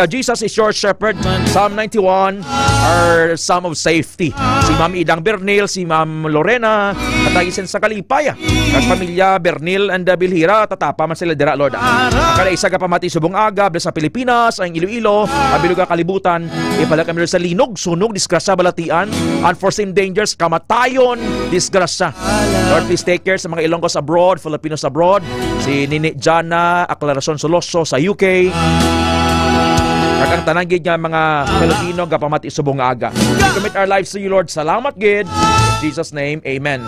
Jesus is your shepherd. Psalm 91 are Psalm of safety. Si Ma'am Idang Bernil, si Ma'am Lorena, katagisin sa Kalipaya. At pamilya Bernil and Bilhira, tatapa man sila dira, Lord. Akala isa ka pamati subong aga, sa Pilipinas, ang Iloilo, abilog ka kalibutan, ipala kami sa linog, sunog, disgrasya, balatian, unforeseen dangers, kamatayon, disgrasya. Lord, please take care sa mga Ilonggos abroad, Filipinos abroad, si Nini Jana Aclaracion Soloso sa UK, at ang tananggid nga mga Filipino nga pamati subong aga. We commit our lives to you, Lord. Salamat gid. In Jesus' name, amen.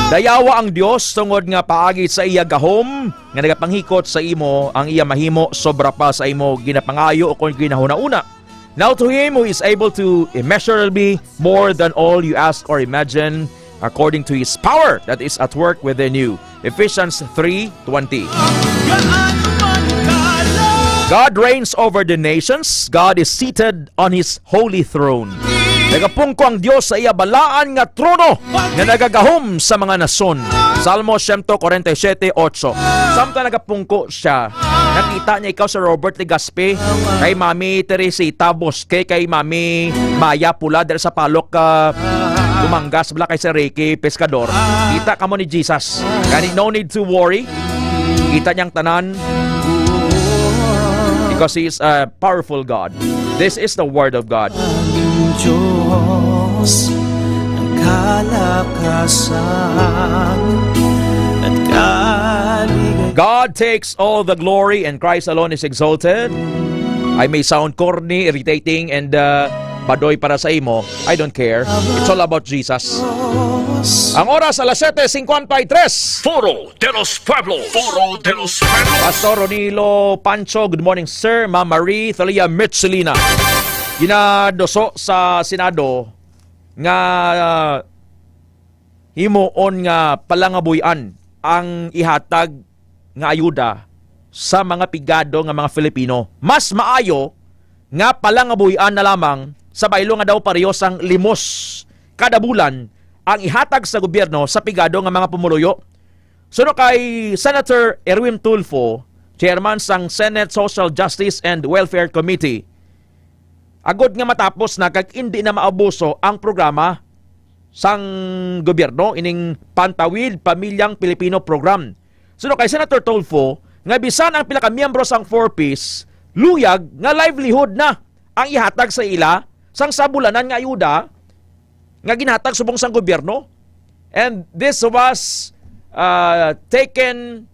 Dayawa ang Dios tungod nga paagi sa iya gahom nga nagapanghikot sa imo ang iya mahimo sobra pa sa imo ginapangayo o kung ginahuna-una. Now to Him who is able to immeasurably more than all you ask or imagine according to His power that is at work within you. Ephesians 3:20. God reigns over the nations. God is seated on His holy throne. Nagapungko ang Diyos sa iyabalaan nga trono na nagagahom sa mga nason. Salmo 147:8. Samtang nagapungko siya, nakita niya ikaw sa Robert Legaspi, kay Mami Teresita Bosque, kay Mami Maya Pula dahil sa palok Dumanggas, bala kay Sir Ricky Pescador. Kita ka mo ni Jesus. Kani no need to worry. Kita niyang tanan because He is a powerful God. This is the Word of God. Diyos ng kalakasan at kaligay. God takes all the glory and Christ alone is exalted. I may sound corny, irritating, and badoy para sa imo. I don't care. It's all about Jesus. Ang oras alas 7:53. Foro de los Pueblos. Foro de los Pueblos. Pastor Ronilo Pancho, good morning sir. Ma'am Marie Thalia Mitchelina. Ginadoso sa Senado nga himuon nga palangabuyan ang ihatag nga ayuda sa mga pigado nga mga Filipino. Mas maayo nga palangabuyan na lamang sa baylo nga daw parehas ang limos kada bulan ang ihatag sa gobyerno sa pigado nga mga pumuluyo. Suno kay Senator Erwin Tulfo, chairman sang Senate Social Justice and Welfare Committee, agod nga matapos na kag hindi na maabuso ang programa sang gobyerno ining Pantawid Pamilyang Pilipino Program. Suno kay Senator Tulfo, nga bisan ang pila ka miyembro sang 4Ps, luyag nga livelihood na ang ihatag sa ila sang sabulanan nga ayuda nga ginhatag subong sang gobyerno. And this was taken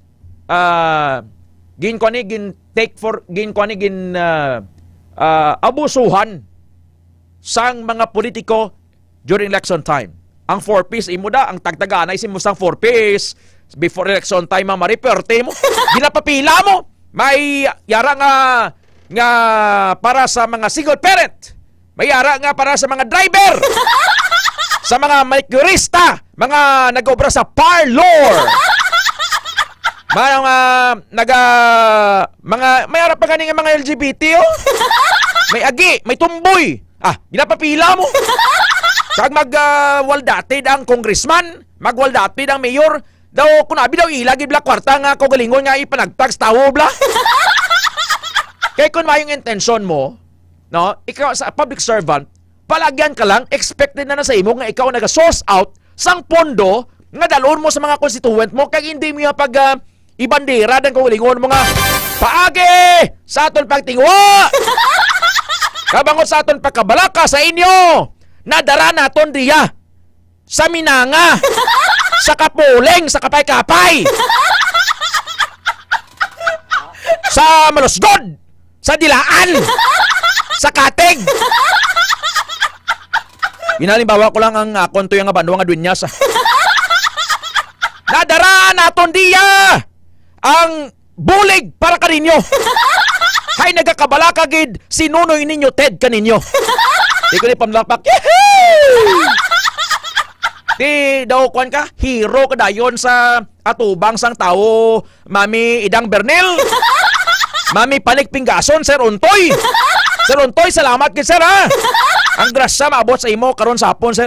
abusuhan sang mga politiko during election time. Ang 4Ps imuda ang tagtaganay si mo sang 4Ps before election time mariperte mo ginapapila mo may yara nga para sa mga single parent, may yara nga para sa mga driver, sa mga manicurista, mga nag-obra sa parlor, may harap pa ganing mga LGBT, oh. May agi, may tumboy. Ginapapila mo. Kag magwaldatid ang congressman, magwaldatid ang mayor, daw kunabi daw ilagi bla kwarta nga kogalingon nga ipanagtag sa tawo bla. Kaya kung mayong intention mo, no, ikaw sa public servant, palagyan ka lang, expected na sa imo nga ikaw nag-source out sang pondo nga dalon mo sa mga constituent mo, kaya hindi mo yung ibandera ng kulingon mo nga, paagi sa aton pagtingwa, kabangot sa aton pagkabalaka sa inyo, nadara naton diya, sa Minanga, sa Kapuling, sa Kapay-Kapay, sa Malusgod, sa Dilaan, sa Kateg. Ginalimbawa ko lang ang konto yung abando nga dunyas. Nadara naton diya ang bulig para kaninyo. Hay nagakabala kagid sinunoy ninyo Ted kaninyo. Di ko ni pamlapak. Di daw kuan ka, hero ka dayon sa atubang sang tao, Mami Idang Bernil. Mami Panik Pinggason, Sir Untoy. Sir Untoy, salamat kay sir ha. Ang grasya maabot sa imo karon sa hapon, sir.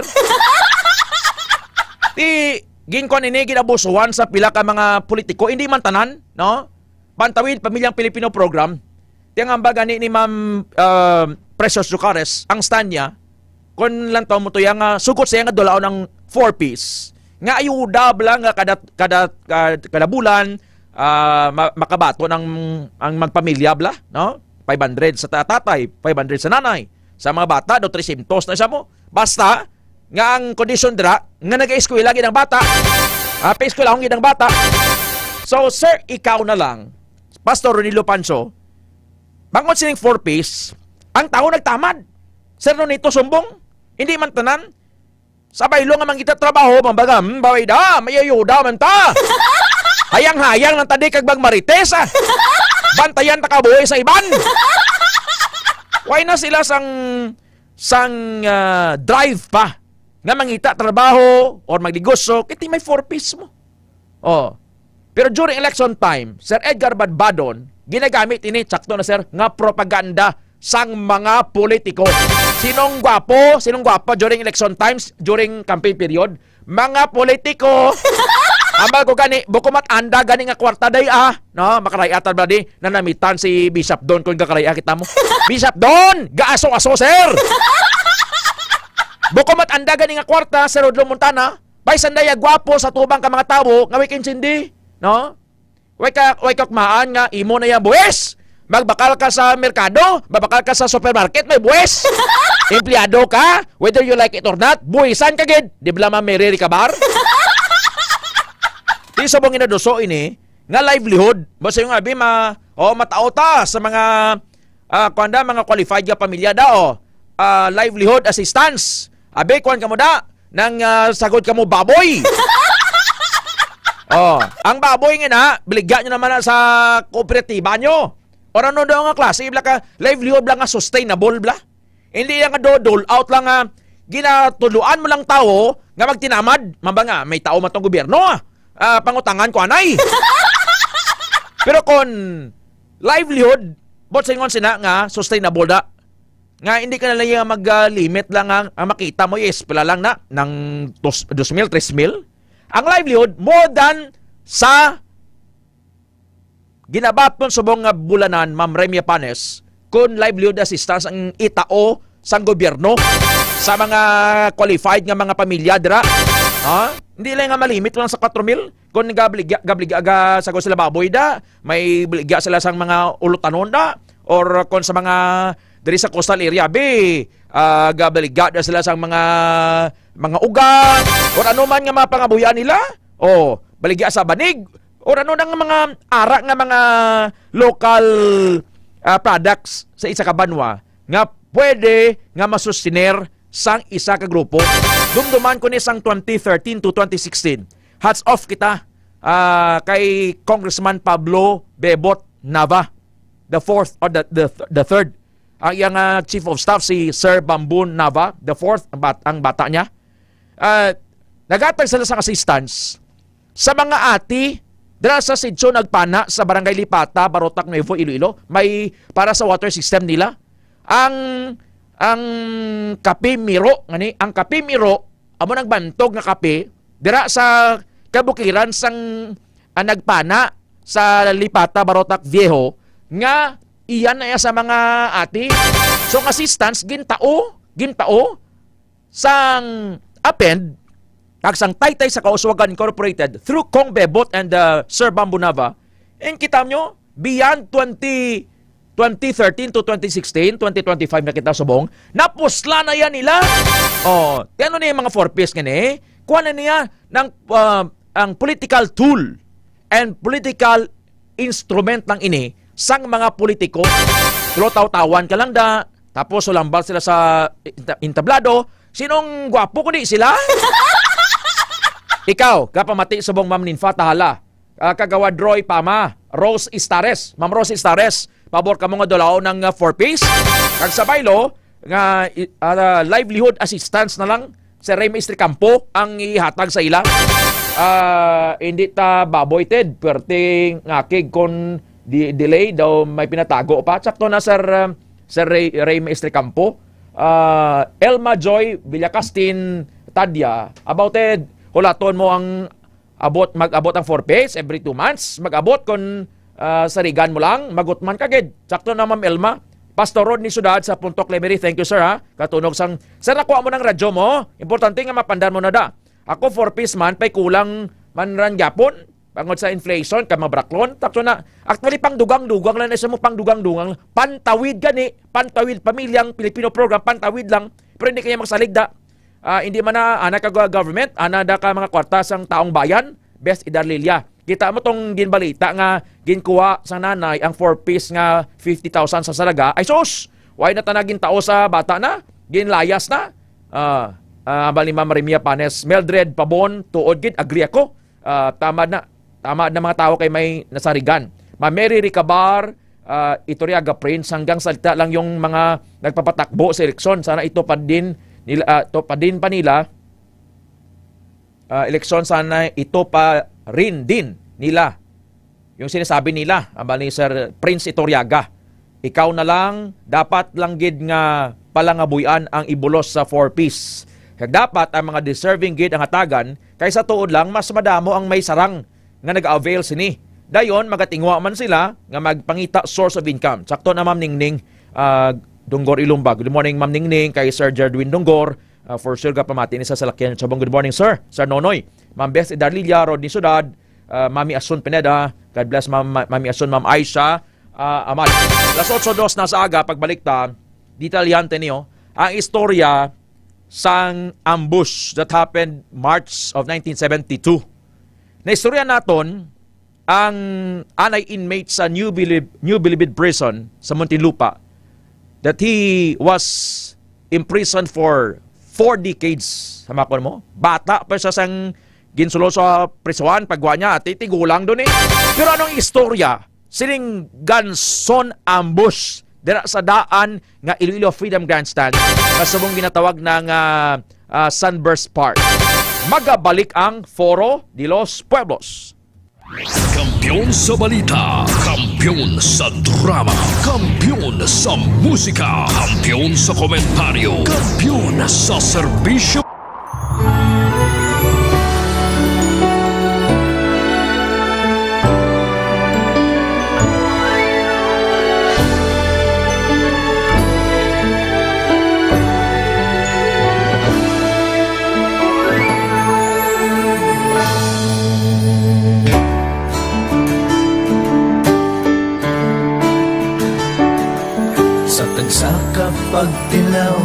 Di ginkon ini ginabusuhan sa pila ka mga politiko, hindi man tanan, no? Pantawid Pamilyang Pilipino Program. Tiyang ambaga ni Ma'am Precious Lucares, ang stand niya, kung lang taon mo to yung sugot siya nga dolaon ng 4Ps. Nga ayuda bala nga kada bulan, makabato ng ang magpamilya bla, no? 500 sa tatay, 500 sa nanay. Sa mga bata, do 300 na siya mo. Basta, nga ang kondisyon dira, nga nag-eskwela gid ang bata. Pa-eskwela hong gid ang bata. So, sir, ikaw na lang, Pastor Ronilo Pancho, bangon sining 4Ps, ang tao nagtamad. Sir Ronito sumbong, hindi man tanan. Sabay lo nga man kita trabaho, mambaga, baway da, may ayuda man ta. Hayang-hayang ng tadi kag bagmarites bantayan ta kabuhi sa iban. Why na sila sang drive pa nga mangita trabaho or magnegosyo kiti may 4Ps mo. Pero during election time, Sir Edgar Badbadon, ginagamit ini, sakto na sir, nga propaganda sang mga politiko. Sinong gwapo during election times, during campaign period? Mga politiko. Ambal ko gani, bukumat anda gani nga kwarta day no, makarayatan ba di, nanamitan si Bishop Don kung kakaraya kita mo. Bishop Don, gaaso-aso sir. Bukumat anda gani nga kwarta sa Rodlo Montana, bay sandaya gwapo sa tubang ka mga tao, nga weekend sindi, no? Way ka kumaan nga imo na yan buwes. Magbakal ka sa merkado, babakal ka sa supermarket, may buwes. Empleyado ka, whether you like it or not, buwisan ka gid. Di ba Ma'am Mary Ricabar? Di sabong inaduso ini nga livelihood. Basta yung abi matao ta sa mga mga qualified nga pamilya daw. Livelihood assistance. Abi kuan ka mo da nang sagod ka mo baboy. Ang baboy nga na, biligyan nyo naman sa kooperatiba nyo. O ano daw nga klase, ibla ka livelihood lang nga sustainable bla. Hindi lang nga dole out lang nga ginatuluan mo lang tao nga magtinamad. Mabanga, may tao matong gobyerno pangutangan ko anay. Pero kung livelihood, bot sa ingon sina nga sustainable da. Nga hindi ka na lang mag-limit lang ang makita mo yes, pala lang na ng 2,000, 3,000. Ang livelihood, more than sa ginabaton subong nga bulanan, Ma'am Remia Panes, kung livelihood assistance ang itao sang gobyerno sa mga qualified nga mga pamilya dira. Hindi lang nga malimit lang sa 4,000. Kung gabliga sa sila baboy da, may bligya sila sang mga ulutanon da, or kung sa mga diri sa coastal area gabliga da sila sang mga uga, or ano man nga mga pangabuyan nila, baligya sa banig, or ano nang mga ara nga mga local products sa isa ka banwa nga pwede nga masustinir sang isa ka grupo. Dumduman ko ni sang 2013 to 2016. Hats off kita kay Congressman Pablo Bebot Nava, the fourth or the third. Ang iyang Chief of Staff si Sir Bambun Nava, the fourth, ang bata niya. Nagatag sila sa assistance sa mga ati dira sa Sidso nagpana sa Barangay Lipata, Barotac, Nuevo, Iloilo. May para sa water system nila. Ang kape Miro, ang kape Miro, amo nagbantog nga kape dira sa kabukiran sang nagpana sa Lipata, Barotac, Viejo nga iyan na sa mga ati. So assistance gintao sang append kagsang Taytay sa Kauswagan Incorporated through Kong Bebot and Sir Bambu Nava. And kita nyo, beyond 2013 to 2016, 2025 na kita subong, napusla na yan nila. Yan na yung mga 4Ps nga ni. Kuha na niya ng ang political tool and political instrument ng ini sang mga politiko. Tulo taw-tawan ka lang da, tapos sulambal sila sa intablado. Sinong gwapo ko di sila? Ikaw, kapamati subong Ma'am Ninfa Tahala, kagawad Roy Pama, Rose Istares, Ma'am Rose Istares, pabor ka mo nga dolaw ng 4Ps. Kag sa baylo, nga livelihood assistance na lang sa Rey Maestre Campo ang ihatag sa ila. Hindi ta baboy ted, perting ngakig kon delay daw may pinatago pa. Sakto na Sir Rey Maestre Campo. Elma Joy Villacastin Tadia, about it, hulaton mo ang mag-abot ang 4Ps every 2 months. Mag-abot kung sarigan mo lang, magutman kagid. Sakto na Ma'am Elma. Pastor Rod ni Sudad sa Puntok Lemery. Thank you sir Katunog sang, sir nakuha mo ng radyo mo. Importante nga mapandan mo na da. Ako 4Ps man, pay kulang man ran gyapon. Pangod sa inflation, kamabraklon. Takto na, actually pangdugang-dugang lang na mo pangdugang-dugang. Pantawid gani, pantawid pamilyang Pilipino program, pantawid lang. Pero hindi kanya magsaligda. Hindi man na anak ka government, anada ka mga kwarta sang taong bayan, best idarlilya. Kita mo tong ginbalita nga ginkuha sa nanay ang 4Ps nga 50,000 sa salaga. Ay sus, why na tanagin tao sa bata na? Ginlayas na. Bali Ma'am Remia Panes, Mildred Pabon, tuod gid, agree ako. Tama na mga tao kay may nasarigan. Ma'am Mary Ricabar, Itoriaga Prince, hanggang salita lang yung mga nagpapatakbo sa eleksyon. Sana ito pa din pa nila eleksyon, sana ito pa rin din nila yung sinasabi nila, ni Sir Prince Itorriaga, ikaw na lang, dapat lang gid nga palangabuyan ang ibulos sa 4-piece. Kaya dapat ang mga deserving gid ang hatagan, kaysa tuod lang, mas madamo ang may sarang nga nag-avail sini. Dayon, magatingwa man sila nga magpangita source of income. Sakto na Ma'am Ningning Dunggor Ilumba. Good morning Ma'am Ningning, kay Sir Jerdwin Dunggor. For sure ka pamati ni sa Salakyan Sabong. Good morning Sir. Sir Nonoy. Ma'am Beth Darlilia, Rodney Sudad. Mami Asun Pineda. God bless Mami Asun, Ma'am Aisha. Amal. Las 8:02 na sa aga, pagbalik ta, detalyante niyo, ang istorya sang ambush that happened March of 1972. Na istorya naton, ang anay inmate sa New Bilibid Prison sa Muntinlupa, that he was imprisoned for 4 decades. Hamakon mo? Bata pa siya sang ginsulo sa prisuan, pagwa niya, titigulang doon eh. Pero anong istorya? Sining Ganson ambush dira sa daan nga Iloilo Freedom Grandstand kasabong ginatawag ng Sunburst Park. Magabalik ang Foro de los Pueblos. Kampiyon sa balita, kampiyon sa drama, kampiyon sa musika, kampiyon sa komentaryo, kampiyon sa serbisyo. Sa kapagtilaw,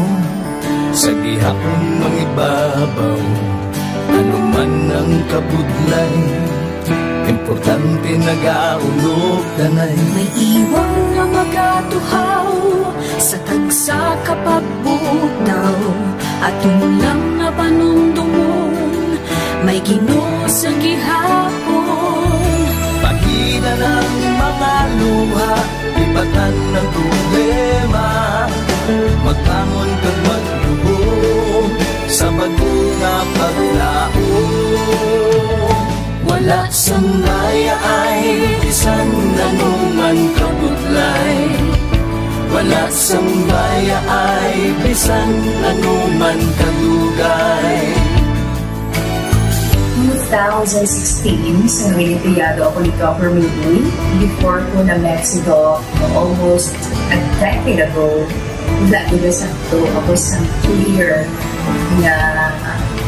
sa gihapon mangibabaw, ano man ang kabudlay, importante nagaulog danay. May iwang nga magatuhaw, sa tagsa kapagbutaw, atong lang nga panumdumon, may Ginoo sa gihapon. Pagina ng mga luha, ibatan ng problema, magbangon kag magluhog sa bagunga paglaom. Wala sang maya ay bisan nanuman kabudlay, wala sang maya ay bisan nanuman kadugay. 2016, sa Olimpiado ako ni Copper Movie. Before ko na Mexico, almost a decade ago, wala ko na sakto ako sa clear na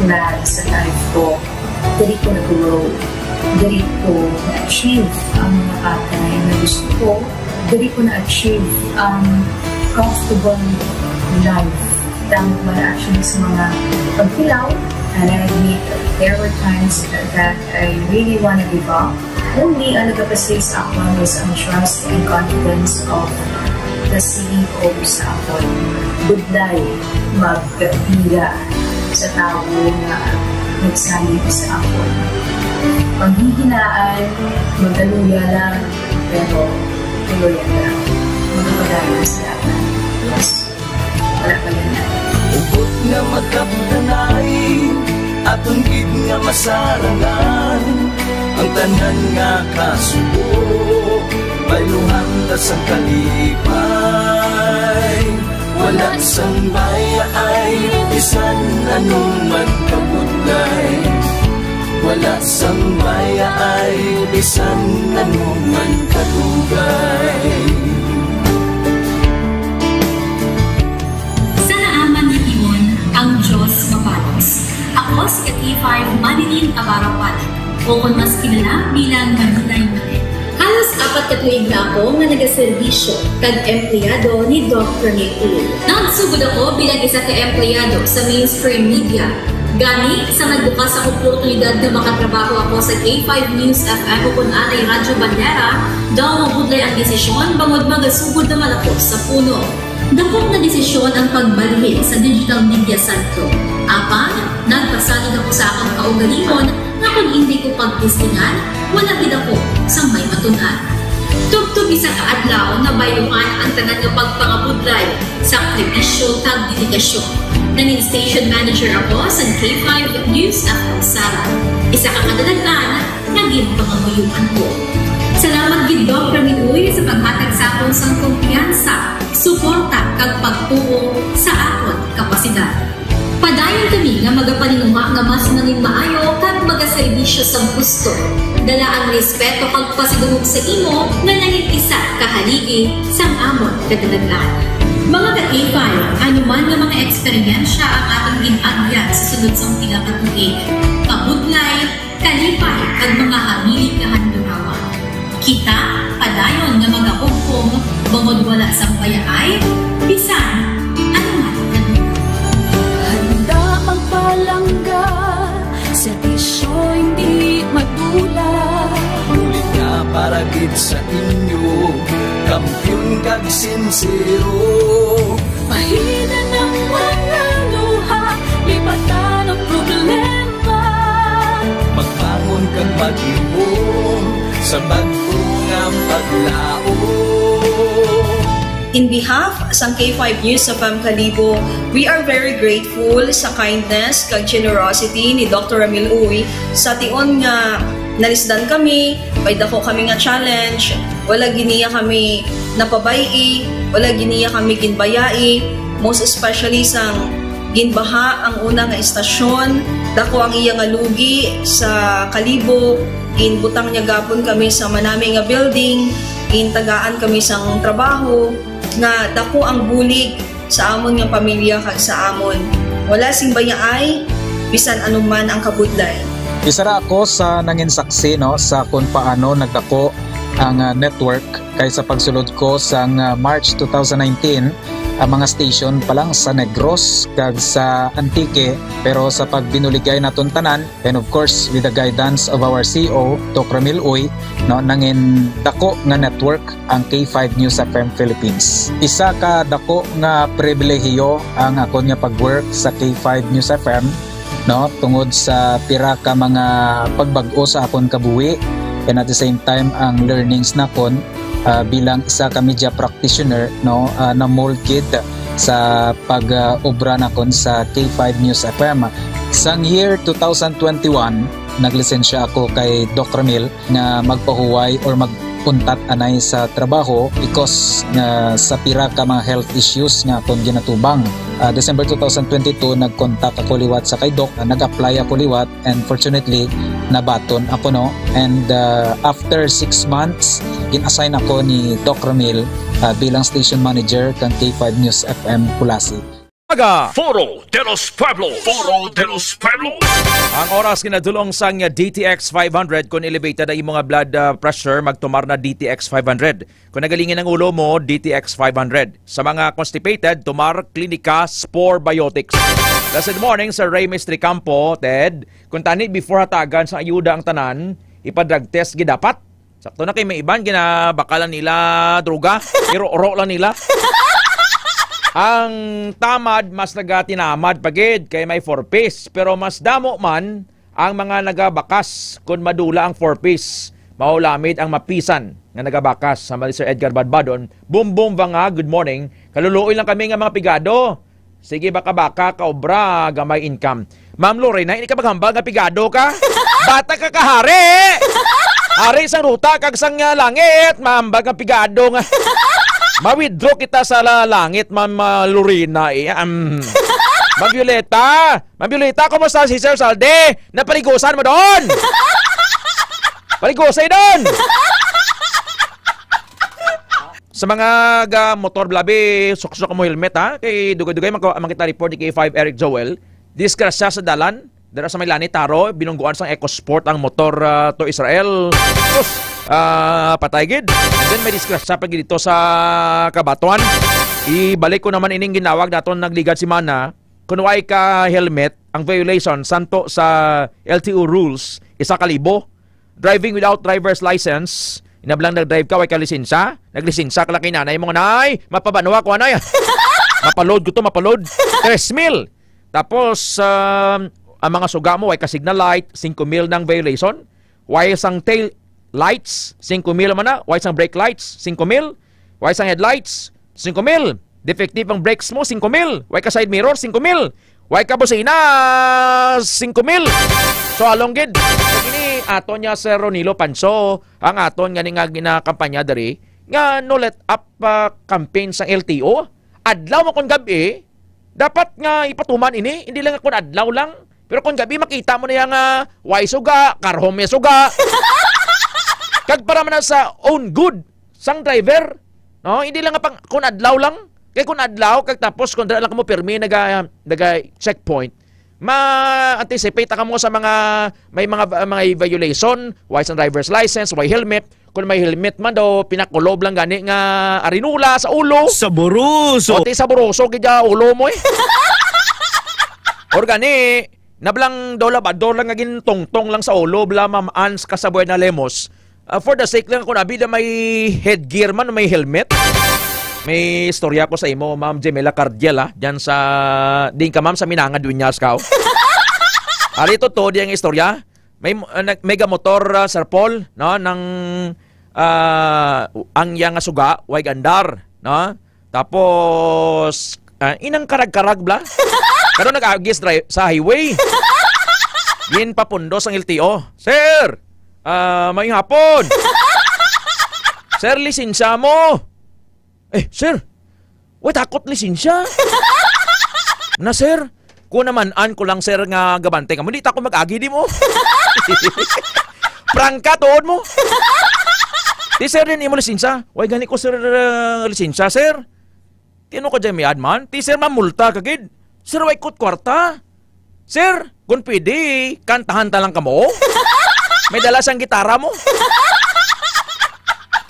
plan sa life ko. Dari ko na-grow, dari ko na-achieve ang mga patay na gusto ko, dari ko na-achieve ang comfortable life. Dahil wala actually sa mga pagpilaw. And I admit there were times that I really want to give up. Only ang nagkapasig sa ako is ang trust and confidence of the CEO sa ako. Budlay magpila sa tao na nagsalit sa ako. Paghihinaan, magaluya lang, pero tuluyan lang. Magpapagayon sa lahat. Yes, wala pa yan na. Ubot nga magkapdanay, atong gid nga masarangan, ang tanan nga kasubo, bayluhan ta sa kalipay. Wala sang baya ay bisan anuman kabudlay, wala sang baya ay bisan anuman kadugay. Ang Diyos mapalos. Ako si Kat-E5 Manilin Abarapalan, o kung mas kilala bilang Manilay Manin. Halos 4 ka tuig na ako nga nagaserbisyo kag empleyado ni Dr. Nick Ulo. Nagsugod ako bilang isa ka empleyado sa mainstream media. Gani sa nagbukas ang oportunidad na makatrabaho ako sa K5 News FM o kung anay Radyo Bandera, daw mabudlay ang desisyon bangod magasugod naman ako sa puno. Dakot na desisyon ang pagbalhin sa digital media sentro. Apan, nagpasalid ako sa akong kaugalingon na kung hindi ko pagtistingan, wala din ako sa may matunan. Tugtog isa ka adlaw na bayuhan ang tanan ng pagpangabudlay, sakripisyo kag dedikasyon. Naging station manager ako sa K5 News FM Sara. Isa ka kadagdagan, naging panganguyuan ko. Salamat ni Dr. Minuy sa paghatag sa akon sang kumpiyansa, suporta kag pagtuo sa akon kapasidad. Padayon kami nga magapaninungha nga mas nanging maayo kag magaserbisyo sa gusto. Dala ang respeto kag pasigurog sa imo nga nanging isa kahaligi sang amon kadalagan. Mga ka-A5, anuman nga mga eksperyensya ang atong ginagyan sa sunod sang pila ka tuig. Kabudlay, kalipay kag mga hamilig nga handurawa. Kita padayon nga magahugpong bangod wala sang payaay, bisan anuman handa magpalangga sa tisyo hindi madula. Ulit nga para gid sa inyo, kampiyon kag sincero. Mahina ng mga luha, lipatan ang problema. Magbangon kang mag-iwong sa bagong paglao. In behalf sa K5 News of Kalibo, we are very grateful sa kindness kag generosity ni Dr. Ramil Uy sa tion nga nalisdan kami, may dako kami nga challenge, wala giniya kami napabay-i, wala giniya kami ginbayai, most especially sang ginbaha ang una nga istasyon, dako ang iya nga lugi sa Kalibo, ginbutang niya gapon kami sa manami nga building, gintagaan kami sang trabaho, nga dako ang bulig sa amon nga pamilya kag sa amon. Wala sing bayaay, bisan anuman ang kabudlay. Isa ra ako sa nangin saksi no sa kung paano nagdako ang network kay sa pagsulod ko sa March 2019 ang mga station pa lang sa Negros kag sa Antique, pero sa pagbinuligay naton tanan and of course with the guidance of our CEO Dr. Ramil Uy no nangin dako nga network ang K5 News FM Philippines. Isa ka dako nga pribilehiyo ang ako nga pagwork sa K5 News FM no tungod sa pira ka mga pagbag-o sa akon kabuhi and at the same time ang learnings nakon bilang isa ka media practitioner no na molded sa pag-obra nakon sa K5 News FM. Sang year 2021 naglisensya ako kay Dr. Ramil na magpahuway or magpuntat anay sa trabaho because sa pira ka mga health issues nga akong ginatubang. December 2022 nag-contact ako liwat sa kay Doc, nag-apply ako liwat and fortunately nabaton ako no, and after 6 months in-assign ako ni Doc Ramil bilang station manager ng K5 News FM Kulasi. Foro de los Pueblos. Foro de los Pueblos. Ang oras kinadulong sang DTX 500 kung elevated ay mga blood pressure magtumar na DTX 500. Kung nagalingin ang ulo mo, DTX 500. Sa mga constipated, tumar Clinica Spore Biotics. Good morning Sir Ray Mestri Campo, Ted. Kung tani before hatagan sa ayuda ang tanan, ipa-drug test gidapat. Sakto na kay may iban ginabakalan nila droga, iro-oro lang nila. Ang tamad mas nagatinamad pagid kay may 4-piece, pero mas damo man ang mga nagabakas kung madula ang 4-piece. Maulamid ang mapisan nga nagabakas sa Sir Edgar Badbadon. Boom boom banga, good morning. Kaluluoy lang kami nga mga pigado. Sige baka-baka, kaobra, gamay income. Ma'am Lorena, hindi ka maghambal nga pigado ka? Bata ka kahari! Hari isang ruta, kag sang langit, ma'am, bagang pigado nga. Ma-withdraw kita sa langit, Ma'am Lorena. Ma'am Violeta, kumusta si Sir Salde? Napaligusan mo doon! Paligusay doon! Sa mga motor blabi, suksok mo helmet ha. Kay dugay-dugay makita report ni K5 Eric Joel. Disgrasya sa dalan. Dara sa may lani taro, binungguan sang EcoSport ang motor to Israel. Tapos, patay gid. And then may disgrasya pa dito sa Kabatuan. Ibalik ko naman ining ginawag naton nagligad si Mana. Kung way ka helmet, ang violation santo sa LTO rules, 1,000. Driving without driver's license, inablang nag-drive ka, way ka lisensya. Naglisensya ka lang kay nanay mo, nanay, mapabanwa ko, nanay. Mapaload ko to, mapaload. 3,000. Tapos, ang mga suga mo, way ka signal light, 5,000 ng violation. Way sang tail lights, 5,000 man na. Way sang brake lights, 5,000. Way sang headlights, 5,000. Defective ang brakes mo, 5,000. Way ka side mirror, 5,000. Way ka busina, 5,000. So, along gid. Kini aton niya Sir Ronilo Panso, ang aton nga ginakampanya dari, nga no let up campaign sa LTO. Adlaw mo kung gabi, dapat nga ipatuman ini, hindi lang kung adlaw lang. Pero kung gabi makita mo na yung way suga, karhom may suga. Kag para man sa own good sang driver, no? Hindi lang pang kung adlaw lang. Kay kung adlaw kag tapos kung dala lang mo permi naga checkpoint, ma-anticipate ka mo sa mga may mga violation, why sa driver's license, why helmet. Kung may helmet man daw, pinakulob lang gani nga arinula sa ulo. Sa buruso. O, sa buruso, kaya ulo mo eh. Or gani, nablang daw labador lang agin tong-tong lang sa ulo, bla ma'am-ans kasaboy na lemos. For the sake lang, kung abida may headgear man, may helmet. May istorya ko sa imo, Ma'am Jemela Cardiel, dyan sa, din ka ma'am sa Minanga, Dunyas ka. Arito to, diyang istorya. May mega motor, Sir Paul, no, ng ang yang suga, way gandar, no? Tapos, inang karag-karag, bla. Pero nag-agis sa highway. Yin papundo sang LTO. Sir, may hapon. Sir, lisensya mo. Sir, wait, takot lisensya. Na, sir, kung naman-an ko lang, sir, nga gabante ka mo, hindi ako mag-agi di mo. Prangka, tuod mo. Di, sir, din mo lisensya. Why, gani ko, sir, lisensya, sir. Tino ko dyan may adman. Di, sir, mamulta kagid. Sir, why kot kwarta. Sir, kung pwede, kantahan talang ka mo. May dala siyang gitara mo.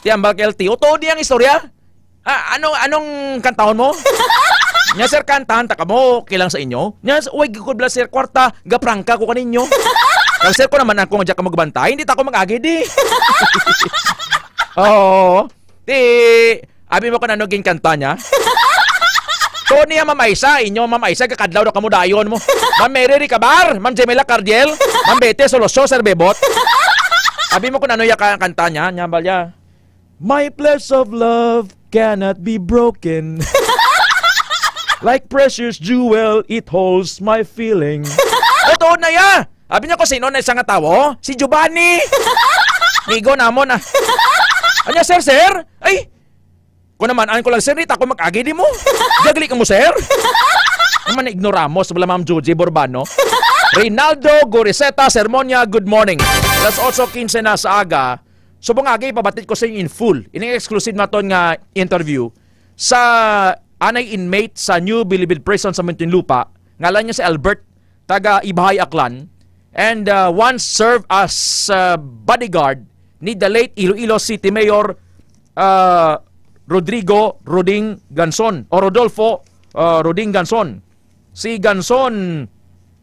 Di, ambag LTO, tuod di ang istorya. Anong kantahon mo? Nya sir, kantahan ta ka mo, kilang sa inyo. Nya, uy, gikudla sir, kwarta, gaprangka ko kaninyo. Kaya sir, ko naman ako nga dyan ka magbantay, hindi ta ako mag-agi di. Oo. Di, abi mo ko na naging kanta niya. To niya mamaysa, inyo mamaysa, kakadlaw na kamudayon mo. Ma'am Mary Ricabar, Ma'am Jemela Cardiel, Ma'am Bete Solosyo, Sir Bebot. Abi mo ko na ya kanta niya, nya balya. My pledge of love cannot be broken. Like precious jewel, it holds my feeling. Totoo na ya! Sabi niya ko sino na isang tawo? Si Giovanni! Migo namon ah. Anya, sir? Ay! Kung naman, ko lang, sir, ako mag-agi di mo. Jagli ka mo, sir? Naman ignoramos, wala Ma'am Joji Borbano. Reynaldo Goriseta Sermonia, good morning. That's also 15 na sa aga. Subong agi, pabatid ko sa inyo in full. Ining exclusive na to nga interview sa anay inmate sa New Bilibid Prison sa Muntinlupa. Ngalan niya si Albert, taga Ibahay, Aklan. And once served as bodyguard ni the late Iloilo City Mayor Rodrigo Roding Ganson o Rodolfo Roding Ganson. Si Ganson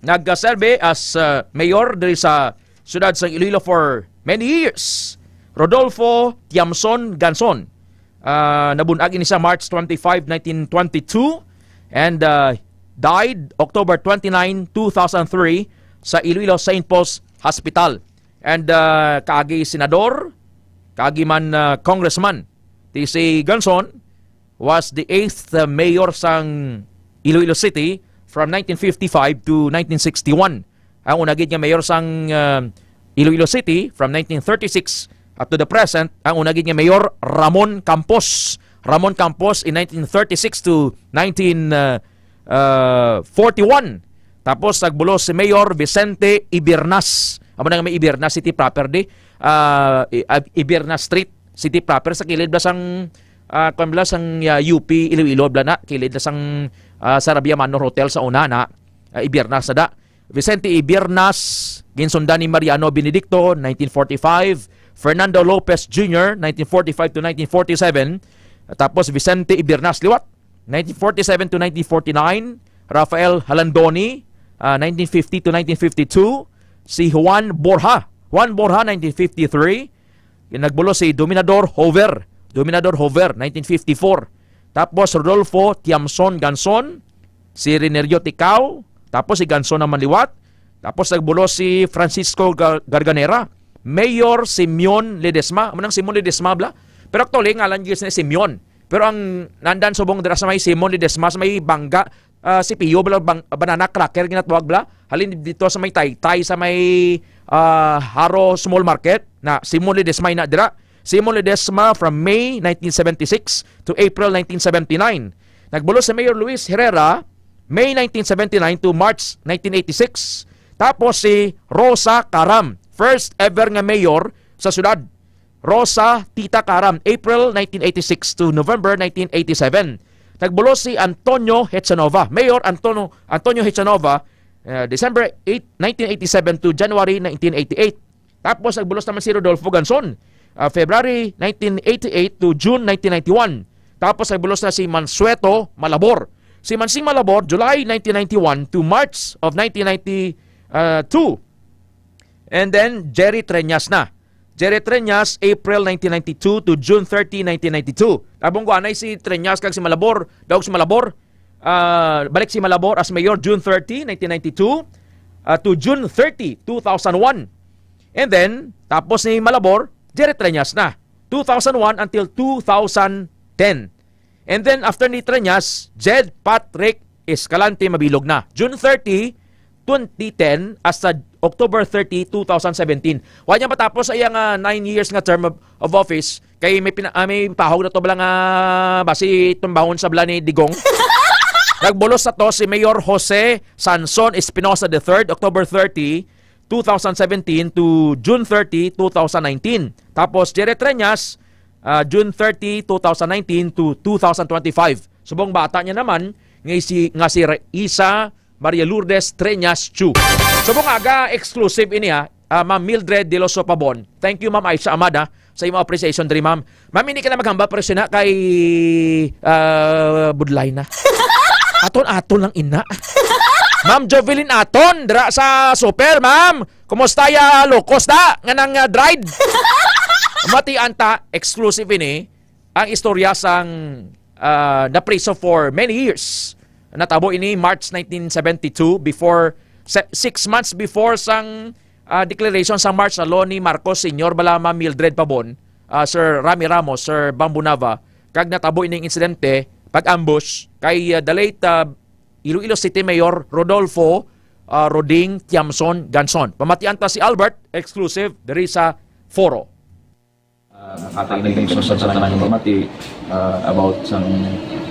nagserve as mayor diri sa siyudad sa Iloilo for many years. Rodolfo Tiamson Ganson. Nabunag ini sa March 25, 1922 and died October 29, 2003 sa Iloilo St. Paul's Hospital. And kaagi senador, kaagi man congressman. Si Ganson was the 8th mayor sang Iloilo City from 1955 to 1961. Ang unagid nga mayor sang Iloilo City from 1936 up to the present, ang unagid nga mayor Ramon Campos. Ramon Campos in 1936 to 1941. Tapos nagbulos si Mayor Vicente Ibirnas. Amo na nga may Ibirnas City proper di. Ibirnas Street City proper sa kilid ba sang sang UP Iloilo bla na kilid sang Sarabia Manor Hotel sa una na Ibirnas da. Vicente Ibirnas ginsundan ni Mariano Benedicto 1945. Fernando Lopez Jr. 1945 to 1947. Tapos Vicente Ibirnas Liwat 1947 to 1949. Rafael Halandoni 1950 to 1952. Si Juan Borja 1953. Nagbulo si Dominador Hover 1954. Tapos Rodolfo Tiamson Ganson, si Renerio Ticao, tapos si Ganson naman Liwat. Tapos nagbulo si Francisco Garganera, Mayor Simeon Ledesma. Manang Simon Ledesma bla. Pero actually ngalan gyud ni Simeon. Pero ang nandan subong dira sa may Simon Ledesma sa may Bangga si Pio banana cracker ginatawag bla. Halin dito sa may Taytay sa may Haro Small Market na Simon Ledesma na dira. Simon Ledesma from May 1976 to April 1979. Nagbulo si Mayor Luis Herrera May 1979 to March 1986. Tapos si Rosa Caram, first ever nga mayor sa syudad. Rosa Tita Caram, April 1986 to November 1987. Nagbulo si Antonio Hechanova, Mayor Antonio Hechanova, December 8, 1987 to January 1988. Tapos nagbulos naman si Rodolfo Ganson, February 1988 to June 1991. Tapos nagbulos na si Mansueto Malabor. Si Mansing Malabor, July 1991 to March of 1992. And then Jerry Treñas na. Jerry Treñas, April 1992 to June 30, 1992. Tabong ko anay si Treñas kag si Malabor. Daog si Malabor. Balik si Malabor as mayor June 30, 1992 to June 30, 2001. And then, tapos ni Malabor, Jerry Treñas na. 2001 until 2010. And then, after ni Treñas, Jed Patrick Escalante Mabilog na. June 30, 2010 hasta October 30, 2017. Wa niya matapos ay 9 years nga term of office kay may pahog na to bala nga basi tumbahon sa bala ni Digong. Nagbulos sa to si Mayor Jose Sanson Espinosa III, October 30, 2017 to June 30, 2019. Tapos Jerry Treñas, June 30, 2019 to 2025. Subong bata niya naman nga si Isa Maria Lourdes Treñas Chu. Subong aga exclusive ini Ma'am Mildred De Los Sopabon. Thank you Ma'am Aisha Amada sa imo appreciation diri Ma'am. Ma'am hindi ka na maghamba pero sina kay Budlay na. Aton lang ina. Ma'am Jovelyn Aton dira sa super Ma'am. Kumusta ya lokos da nga nang dried? Mati anta exclusive ini ang istorya sang napriso for many years. Natabo ini March 1972 before 6 months before sang declaration sang March law ni Marcos Sr. Balama Mildred Pabon, Sir Rami Ramos, Sir Bambunava, kag natabo ini insidente pag-ambush kay the late Iloilo City Mayor Rodolfo Roding Tiamson Ganson. Pamatian ta si Albert exclusive diri sa Foro. Nakatay na yung sa tanan ng pamati about sang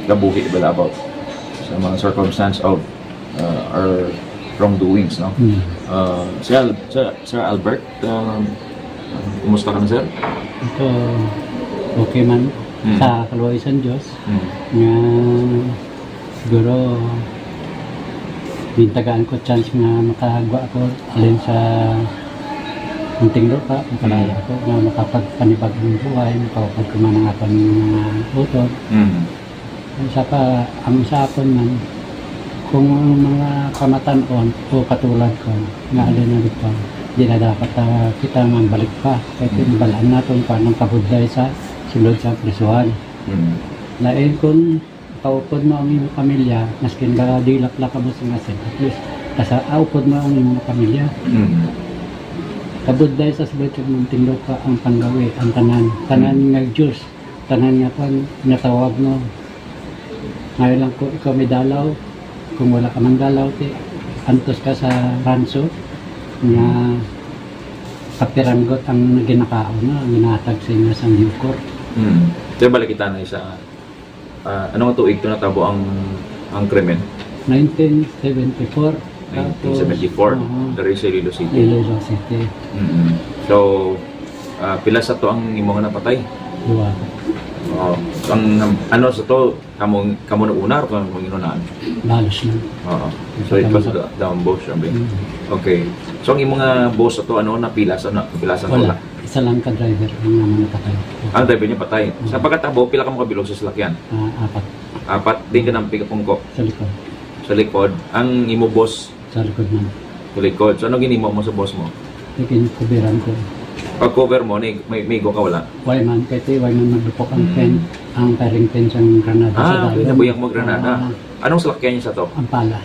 gabuhi about sa mga circumstance of our wrongdoings, no? Sir Albert, kumusta ka na, sir? Ito, okay man. Sa kaluwasan Diyos. Nga, siguro, bintagaan ko chance nga makagwa ako alin sa munting lupa, makalaya ko, nga makapagpanibag ng buhay, makapagkuman ng apan mga utod. Ang usapon man, kung mga kamatanon o katulad ko, nga alin na dito, di na dapat kita man balik pa. Kaya tinabalaan natin pa ng kabudlay sa sulod sa prisuhan. Lain kung kaupod mo ang iyong pamilya, maskin ka dilak-lak ka mo sa ngasin, at least, nasa aupod mo ang iyong pamilya. Kabudlay sa sulod sa munting lupa ang panggawi, ang tanan nga Diyos, tanan nga pan natawag mo. Ngayon lang ko, ikaw may dalaw. Kung wala ka mang dalaw, antos ka sa ranso nga kapiranggot ang ginakaon na, ang ginatag sa inyo sa Newcor. Kaya balik kita na isa, anong tuig ito natabo ang krimen? 1974. 1974, dari sa Iloilo City. Iloilo City. So, pila sa to ang imo nga napatay? Dua. Ano sa to, kamo na una o kamo ginunaan? Balos na. So it was the boss, okay. So ang imong boss sa to, ano, napilasan wala? Isa lang ka driver ang naman napatay. Ang driver niya patay. Sa pagkatabo, pila ka mo kabilog sa salakyan? 4. 4, di ka nang pungko? Sa likod. Sa likod. Ang imo boss? Sa likod man. Sa likod. So ano ginimo mo sa boss mo? Kubiran ko. Pag cover mo, may go ka wala? Why man, kahit why man magdupok ang pen, ang paring pen sa Granada. Pinabuyang mo Granada. Anong salakyan niya sa to? Ang pala.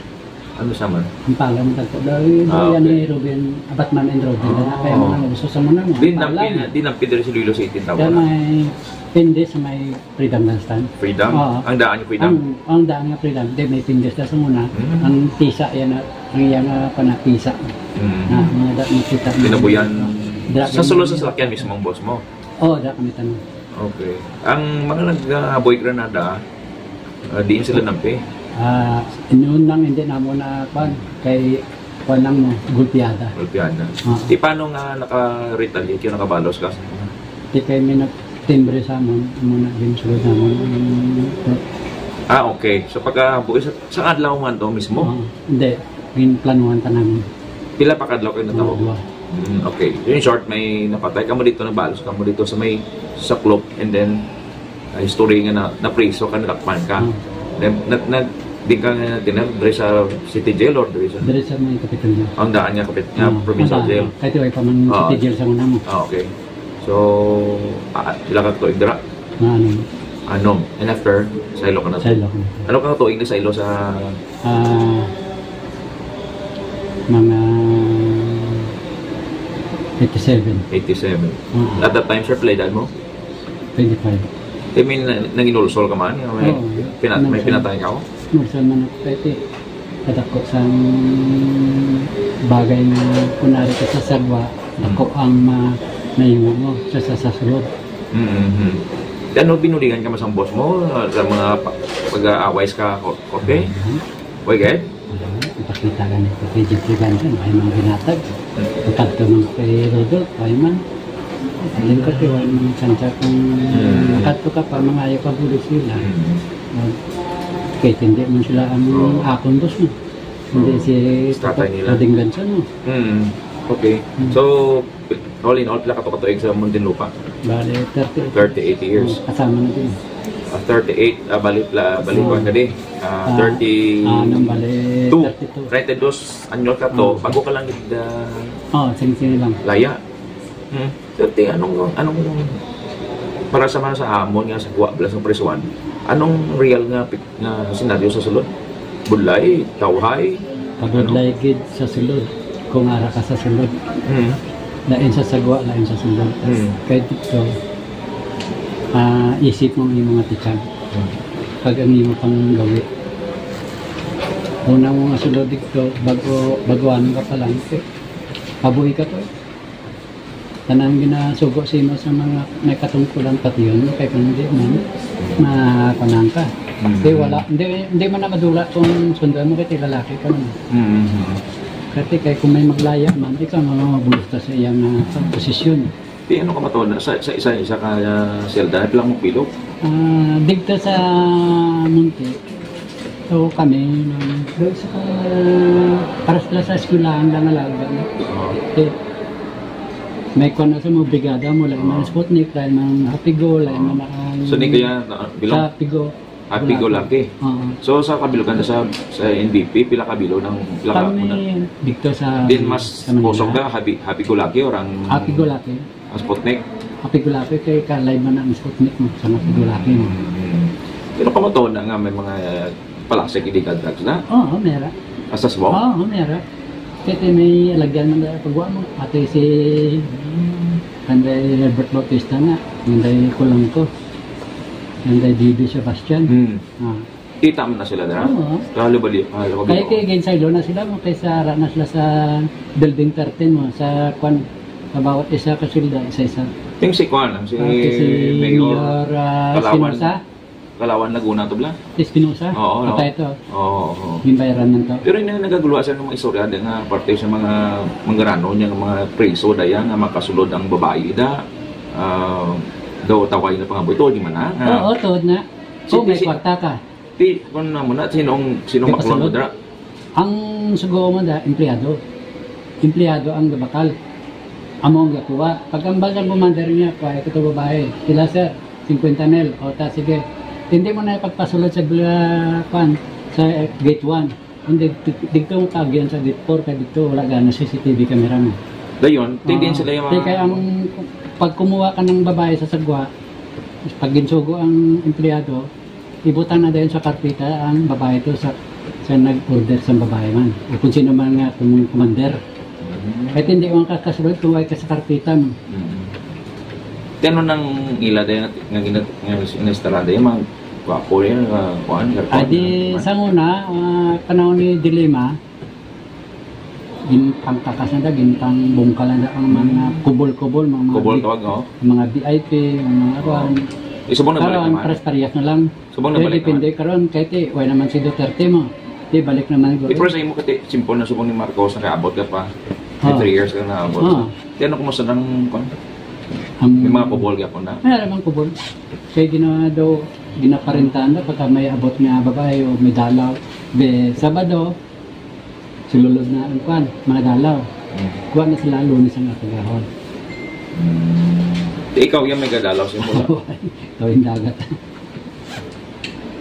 Ano sama? Ang pala mo tagpo daw. Yan ni Ruben, Batman and Robin. Kaya mga gusto sa muna mo. Di nampi diri sa Iloilo City tawo. Kaya may pindi sa may Freedom Stand. Freedom? Ang daan niyo Freedom? Ang daan nga Freedom. Di may pindi sa muna. Ang tisa yan ang iyang panatisa. Mga dapat makita. Pinabuyan. Sa sulod sa salakyan mismo ang boss mo? Oo, da kami tanong. Okay. Ang mga nag-boy Granada, diin sila nampi? Noon lang hindi na mo na kay panang mo, gulpiada. Gulpiada. Di paano nga naka-retaliate yung nakabalos ka? Di kayo may timbre sa amon, muna din sulod na mo. Okay. So pagka-buhay, sa adlaw man to mismo? Hindi, planuhan pa namin. Pila pa kadlaw kayo natawag? Okay. In short, may napatay ka mo dito, nabalos ka mo dito sa may saklop, and then history nga na-preso ka, nakakpan ka. Then, di ka nga dinag sa city jail or dari sa may Kapitolyo. Ang daan niya provincial jail. Kahit ay pa man city jail sa muna mo. Okay. So, sila ka tuig dira? Anong? And after, sa ilo ka na? Sa ilo ka na. Ano ka tuig na sa ilo sa... mga 87. At that time, sir, play dad mo? 25. I mean, nanginulsol ka man? May pinatay ka ako? Nulsol man ako kahit kadako sa bagay na kunari ka sa sarwa, ako ang naiwan mo sa sasulod. Ano binulingan ka mas ang boss mo? Sa mga pag-aawais ka, okay? Okay? Ipakita ka nito kay Jeffrey Ganson, ay mga binatag. Pagkadto ng kay Rodolph, ay man. Alin ka tiwa, mga sansya kung nakadto ka pa, mga ayaw ka bulo sila. Kahit hindi mo sila ang akong boss mo. Hindi si Roding Ganson mo. Okay. So, all in all, pila kato-katoig sa Muntinlupa? Bale, 38 years. Kasama na din. 38, balik ko na din. 32. 32 anyos ka to, bago ka lang sing-sing lang. Laya. 30, anong para sa mga sa amon nga sa guwabla sa presuan, anong real nga senaryo sa sulod? Budlay, tawhay? Pagudlay gid sa sulod, kung ara ka sa sulod. Lain sa sagwa, lain sa sulod. Kaya dito, isip mo yung mga tikag. Pag ang imo pang gawi. Una mo nga sulod dito, baguan ka pa lang. Pabuhi ka to. Tanang ginasugo sa imo sa mga may katungkulan pati yun. Kaya kung hindi man, makakanang ka. Hindi man na madula kung sundan mo kaya lalaki ka naman. Kasi kaya kung may maglaya man, ikaw mamabulusta sa iyang posisyon. Di ano ka matona sa isa ka selda lang mo pilog? Dito sa Munti. So kami doon sa para sa eskwelahan lang alaga. May kono sa mga brigada mo lang man Sputnik, lain man Hapigo, lain man so ni kaya bilog? Sa Hapigo. Hapigo laki. So sa kabilogan sa NBP pila ka bilo ng pila ka kami dito sa din mas pusok ka Hapigo laki or ang Hapigo laki. Sputnik? Hapigo laki kay kalay man ang Sputnik mo sa Hapigo laki mo. Pero kamatona nga may mga palasek illegal drugs na? Oo, mera. Asas mo? Oo, mera. Kasi may alagyan man dahil pagwa mo. Ate si Kanday Herbert Bautista nga. Kanday kulang ko. Kanday Bibi Sebastian. Kita mo na sila na? Oo. Kaya kay Gensaylo na sila mo. Kaysa na sila sa building 13 mo. Sa bawat isa kasilda, isa-isa. Yung si Kwan, si Mayor Kalawan Laguna to bla? Espinosa? Oo. Patay ito. Oo. Yung bayaran ng to. Pero yung nagaguluasan ng mga istorya nga parte sa mga manggarano niya, mga preso daya nga makasulod ang babae da. Daw taway na pangaboy to, di man na? Oo, tood na. Kung may kwarta ka. Kung na muna, sinong maklon mo dara? Ang sugo mo da, empleyado. Empleyado ang gabakal. Amo ang gakuha. Pag ang balang bumandar niya, kaya ito babae. Sila sir, 50 mil. O ta, sige. Hindi mo na ipagpasulod sa sa gate 1. Hindi, dito mo kagyan sa gate 4, kaya dito wala gana CCTV camera mo. Dayon, tigin sila yung mga... Kaya pag kumuha ka ng babae sa sagwa, pag ginsugo ang empleyado, ibutan na din sa karpita ang babae to sa sa nag-order sa babae man. O kung sino man nga itong commander. Kahit hindi mo kakasunod kung ay ka sa karpita mo. Tino nang ila din nga inestalada yung mga wapo yan, kuhaan, Adi sa una, panahon ni Dilema, ginpang kakasanda, ginpang bungkalan ang mga kubol-kubol, mga VIP, mga kuhaan. Subong na balik karon naman. pares-parehas na lang. Subong na balik depende karon kahit way naman si Duterte mo. Di balik naman ko. Pero sa imo kati simple na subong ni Marcos na abot ka pa. 3 years ka na abot. Di ano kumusta nang kon? May mga kubol ka po na. Mayroon mang kubol. Kaya ginawa daw, ginaparintahan na pagka may abot nga babae o may dalaw. Be, Sabado, sululod na ang kwan, mga dalaw. Kuha na sila Lunes ang atagahon. Ikaw yung may gadalaw sa imo. Ikaw yung dagat.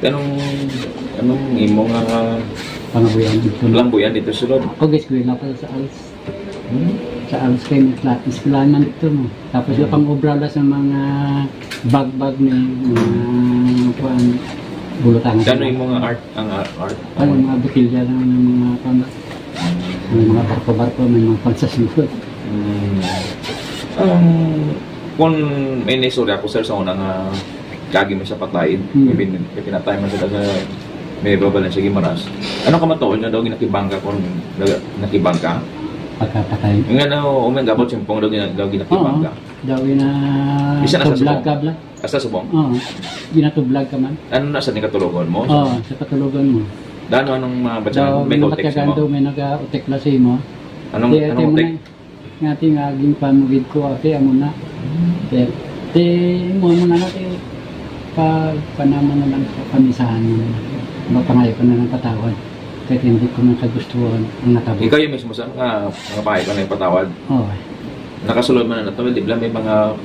Anong imo nga pangabuyan dito? Lambuyan dito sulod. Ako guys, kuya na pala sa ALS. Sa ALS kayo may iskulanan dito mo. Tapos yung pang-obrala sa mga bag-bag ni mga kuhan, bulutangan. Gano'n yung mga art? Ang art? Ano, mga butilya lang ng mga kuhan. May mga barko-barko, may mga pansasugod. Kung may naisuri ako sir sa unang kagi mo sa patayin, pinatay mo sila sa may babalan sa Gimaras. Ano ka matuol na daw ginakibangka kung nakibangka? Pagkapatay. Nga na umengabot simpong daw ginakibangka. Daw na tublag ka bla. Asa subong? Oo. Ginatublag ka man. Ano na sa nikatulugan mo? Oo, sa katulugan mo. Dano anong mabadyan? May utek mo? May nag-utek lasi mo. Anong utek? Nga ting aging pamugid ko ate amo na. Te mo na natin panaman na lang sa pamisahan mo. Mapangayo ko na ng patawad. Kahit hindi ko man kagustuhan ang natabot. Ikaw yung mismo sa mga pahay ko na yung patawad? Oo. Nakasulod man na ito, di ba may mga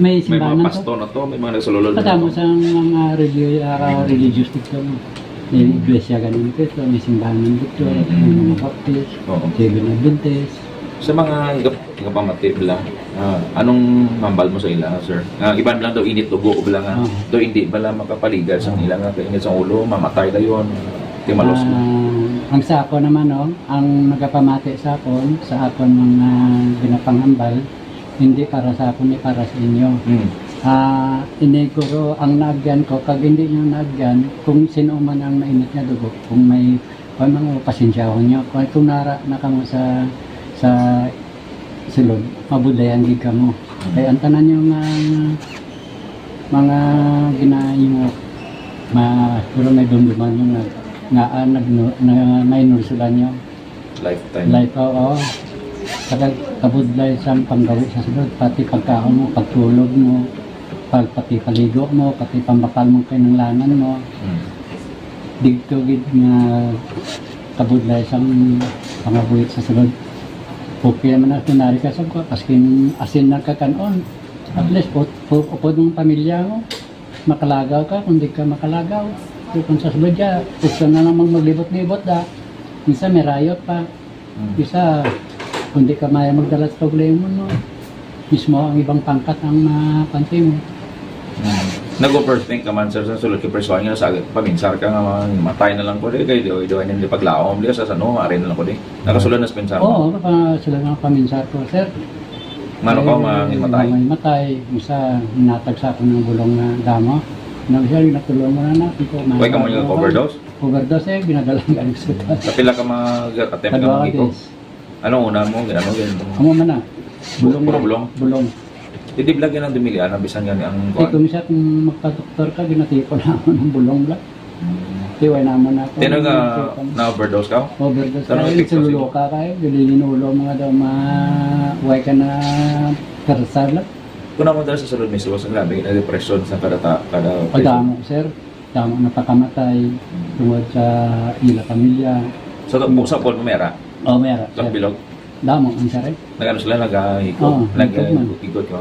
pasto na to, may mga nagsulod na ito. Patamo sa mga religious dito mo. May iglesia ganun dito, may simbahan dito, may mga baptist, Seven Adventist. Sa mga pamati lang, anong mambal mo sa ila, sir? Iban lang daw init dugo bilang daw hindi bala makapaligal sa nila nga kainit sa ulo, mamatay dayon, timalos mo. Ang sa ako naman, ang nagapamati sa akon mga ginapangambal, hindi para sa akon, ni para sa inyo. Iniguro ang nagyan ko, kag hindi nyo nagyan, kung sino man ang mainit nga dugo, kung may mga pasensyawan nyo, kung nara na kamo sa silod, mabudayan gid ka mo. Kaya ang tanan yung mga ginaimo, pero may dumduman yung may nursulan nyo. Lifetime. Life, oo. Kabudlay sa panggawi sa silod, pati pagkaon mo, pagtulog mo, pati paligo mo, pati pambakal mo kinanglangan mo. Digto gid nga kabudlay sa pangabuhit sa silod. Okay naman na tinari ka sa ko, paskin asin na kakanon. At least, upod ng pamilya mo, makalagaw ka, kung di ka makalagaw. Kung sa sabadya, gusto na namang maglibot-libot da. Isa may rayot pa. Isa, kung di ka maya magdala sa problema mo, mismo ang ibang pangkat ang panty mo. Nag-overthink ka man sir sa sulod ka persuan nga sa paminsar ka nga matay na lang ko di kay di hindi paglaom di sa ano maaari na lang ko di nakasulod na sa pensar mo. Oo, sila nga paminsar ko sir. Mano ka matay? Matay, isa natag sa ako ng bulong na damo. Nang siya natulong mo na natin ko. Huwag ka mo yung overdose? Overdose binadalang galing sa hospital. Sa pila ka mag-attempt ka mag-iko? Anong una mo? Amo man na. Bulong? Bulong. Hindi vlog yan ang dumilian, nabisan yan ang kuwan. Kung siya kung magpa-doktor ka, ginatipo na ako ng bulong lang. Tiway naman ako. Tino nga na-overdose ka? Overdose ka. Nagsalulo ka kayo. Gilinulo mga daw huwag ka na karsala. Kung naman dahil sa salud mismo, sa labi, na depression sa kada Damo, sir. Damo na pakamatay. Tungod sa ila pamilya. So, sa po mera? Oo, mera. Sa bilog? Damo, ang saray. Nag-ano sila, nag-ikot ka.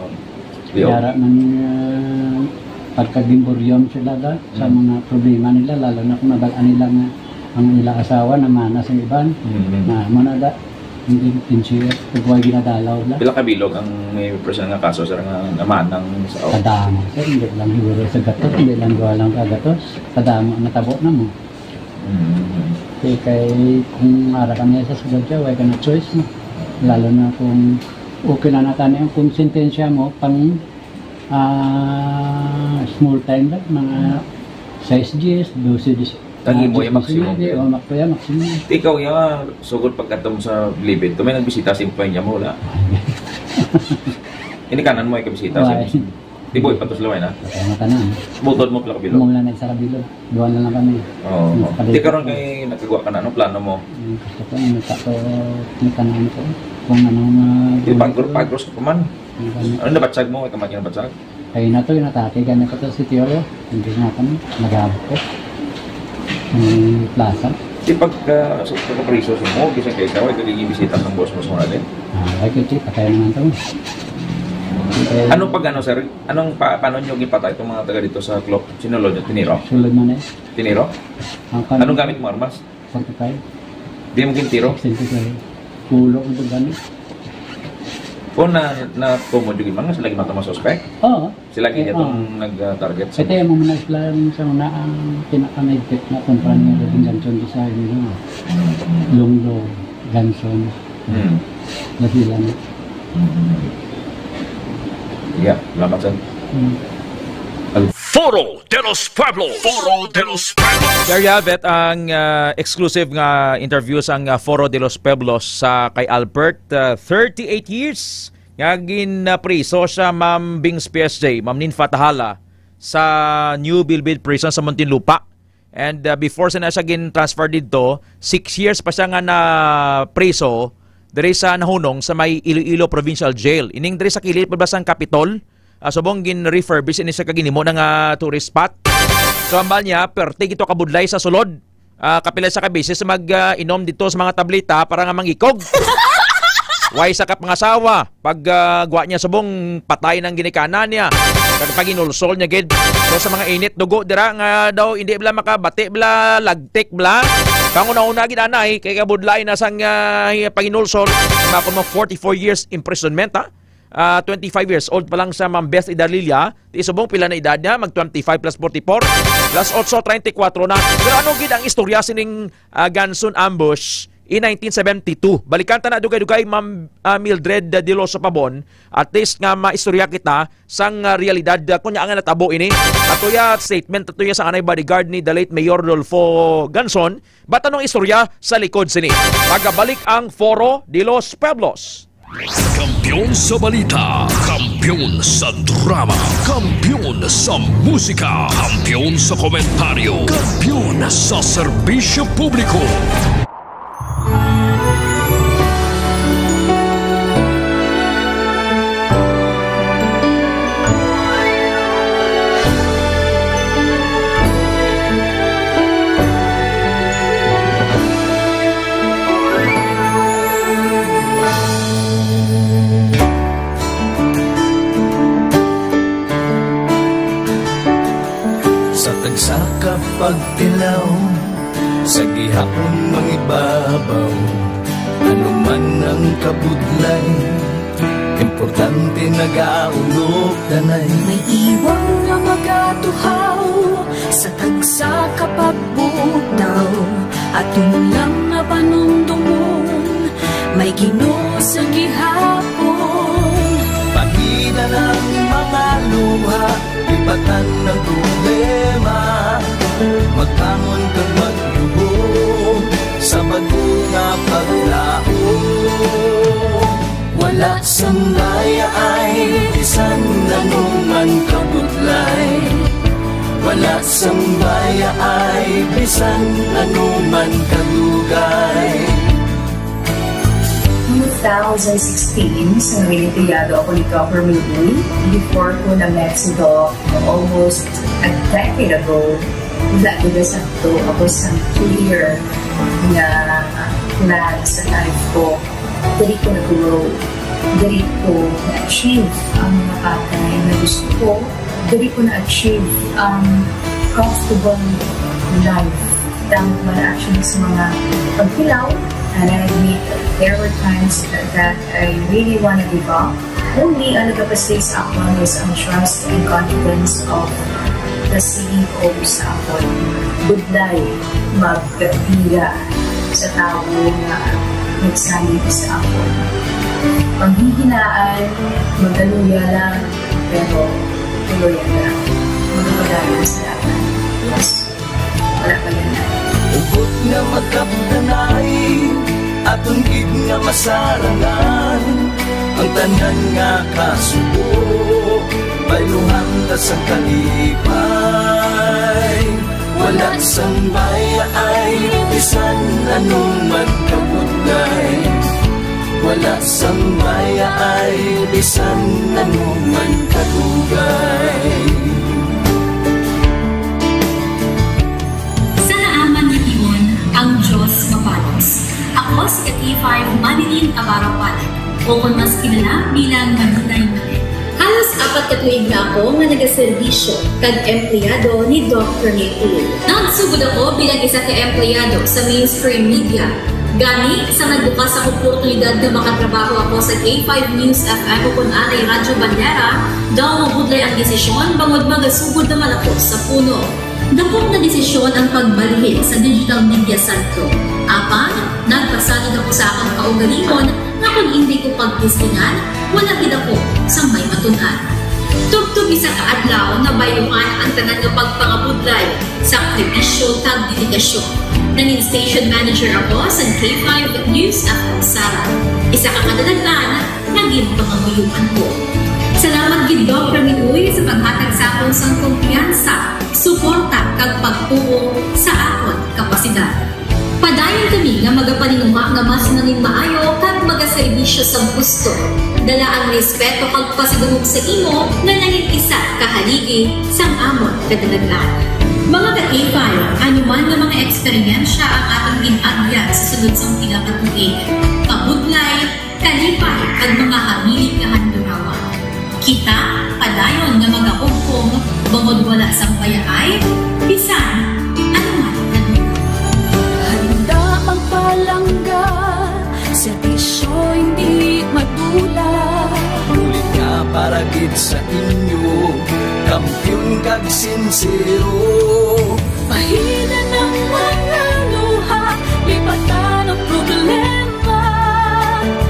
Kaya ng pagkagimburyom sila sa mga problema nila, lalo na kung nabalaan nila nga ang ila asawa na mana sa iban, na manada, hindi pinsiya, pagwag ginadalaw lang. Pila kabilog ang may person nga kaso sa nga naman ng sao? Kadamo, sir, hindi lang siguro sa gatos, hindi lang gawa lang kagatos, kadamo ang natabo na mo. Kay kung ara kami sa sugod siya, wala ka na choice mo. Lalo na kung okay na natin yung kung sentensya mo pang small time lang, mga 6 Gs, 12 Gs. Tagi mo yung maximum. Oo, maximum. Ikaw yung sugod pagkatom sa Libid, may nagbisita sa impay niya mo, wala? Ini kanan mo yung kabisita sa Di boy, patos laway na? Patay na tanan. Butod mo pala kabilo? Mula na sa kabilo. Doon na lang kami. Oo. Di karon kay nagkagawa ka na, anong plano mo? Gusto ko, may kanan ko. Kung anong... Pagros ka pa man. Ano nabatsag mo? May kamaki na batsag? Kaya na ito, yung atake. Gana ko ito si Teorio. Hindi na kami. Nag-abot ko. May plaza. Di pagka-priso mo, gisang kayo ikaw, ay kagigibisita ng boss mo sa natin? Ay, kasi patay naman ito. Anong pag-ano, sir? Paano nyo gipatay itong mga taga dito sa club? Sinulod nyo? Tiniro? Sulod man eh. Tiniro? Anong gamit mo, armas? 45. Di mo gintiro? Pulo ko ito gamit. Kung na-tumod yung mga, sila gimata mga suspect? Oo. Sila gina itong nag-target? Ito yung mga sila sa una ang pinaka-naigpit na kumpanya ng Ganson Design nila. Lunglo, Ganson. Nasilan. Yeah, salamat sir. Foro de los Pueblos! Foro de los Pueblos! There you have it, ang exclusive nga interview sa Foro de los Pueblos sa kay Albert. 38 years nga ginapriso siya Ma'am Bings PSJ, Ma'am Nin Fatahala sa New Bilbid Prison sa Muntinlupa. And before siya gin-transfer dito, 6 years pa siya nga na priso diri sa nahunong sa may Iloilo Provincial Jail. Ining diri sa kilid pabasang Capitol. Subong gin-refurbish ini sa kaginimo ng tourist spot. So ambal niya, perte ito kabudlay sa sulod. Kapila sa kabisis mag-inom dito sa mga tableta para nga mangikog. Way sa kapangasawa. Pag gwa niya subong patay ng ginikanan niya. Pag inulsol niya gid. So sa mga init dugo dira nga daw hindi bla makabati bla lagtik bla. Panguna-una gid anay kay kabudlay na sang paginulsol. Makon mo 44 years imprisonment ha. 25 years old pa lang sa Ma'am Beth Idalilia. Isubong pila na edad niya, mag 25 plus 44 plus 8, 34 na. Pero ano gid ang istorya sining Ganson ambush in 1972? Balikan ta na dugay-dugay Ma'am Mildred de los Pabon. At least nga maistorya kita sang realidad kunya nga natabo ini. Ato ya statement ato ya sa anay bodyguard ni the late Mayor Rodolfo Ganson. Ba't anong istorya sa likod sini? Pagabalik ang Foro de los Pueblos. Kampiyon sa balita, kampiyon sa drama, kampiyon sa musika, kampiyon sa komentaryo, kampiyon sa serbisyo publiko. Sa kapagtilaw, sa gihapon mangibabaw, ano man ang kabudlay, importante nagaulog danay. May iwang nga magatuhaw, sa tagsa kapagbutaw, at lang nga panumdumon, may Ginoo sa gihapon. Pangina ng mga luha, ibatan ng problema, magbangon kang maglubog sa bagong paglaong. Wala sang laya ay bisan anuman kabudlay, wala sang baya ay bisan anuman kalugay. 2016, sa nangilitiyado ako ni Copper Movie. Before ko na Mexico, almost a decade ago, nag-desakto ako sa clear na plan sa life ko. Dari ko nag-grow. Dari ko na-achieve ang mga patay na gusto ko. Dari ko na-achieve ang comfortable life. Dahil wala actually sa mga pagkilaw. And I admit there were times that I really want to give up. Only ang nagpapaslis ako is ang trust and confidence of the CEO sa ako. Budlay. magpira sa tao na nagsanib sa ako. Panghihinaan, magdaluya lang, pero tuluyan lang. Magpapadayon sa laban. Yes, wala pa yan. Ugot nga magkapdanay, atong gid nga masarangan, ang tanan nga kasubo, bayluhan ka sa kalipay. Wala sang baya ay bisan anong magkabudlay. Wala sang baya ay bisan anong magkadugay. Sa naaman na iyon, ang Diyos mapalos. Ako si Kat-5 Manilin Abarapan, o kung mas kilala bilang Manunay Manet. Halos 4 ka tuig na ako nga nagaserbisyo kag empleyado ni Dr. Nicole. Nagsugod ako bilang isa ka empleyado sa mainstream media. Gani sa nagbukas ang oportunidad na makatrabaho ako sa K5 News FM o kung anay Radyo Bandera, daw mabudlay ang desisyon bangod magasugod naman ako sa puno. Dakong na desisyon ang pagbalhin sa digital media sentro. Apan, nagpasalid ako sa akong kaugalingon na kung hindi ko pagtistingan, wala gid ako sa may matunan. Tugtog isa ka adlaw na bayuhan ang tanan nga pagpangabudlay sa sakripisyo kag dedikasyon. Nanging station manager ako sa K5 News FM Sara. Isa ka kadagdagan naging pangabuyuhan ko. Salamat gid Dr. Miluy sa paghatag sa akong sang kumpiyansa, suporta kag pagtuo sa akon kapasidad. Padayon kami nga magapaninuma nga mas nanging maayo kag magaserbisyo sa gusto. Dala ang respeto kag pasidungog sa imo nga nanging isa kahaligi sang amon kadalaglan. Mga ka-K5, anuman nga mga eksperyensya ang atong ginagyan sa sunod sang pinakatuig. Kabudlay, kalipay kag mga hamilig nga handurawan. Kita, padayon nga mag-augkong bangod wala sang payaay, bisan anuman handa magpalangga, serbisyo hindi madula. Ulit nga para gid sa inyo, kampiyon kag sincero. Mahina ng mga luha, lipatan ang problema.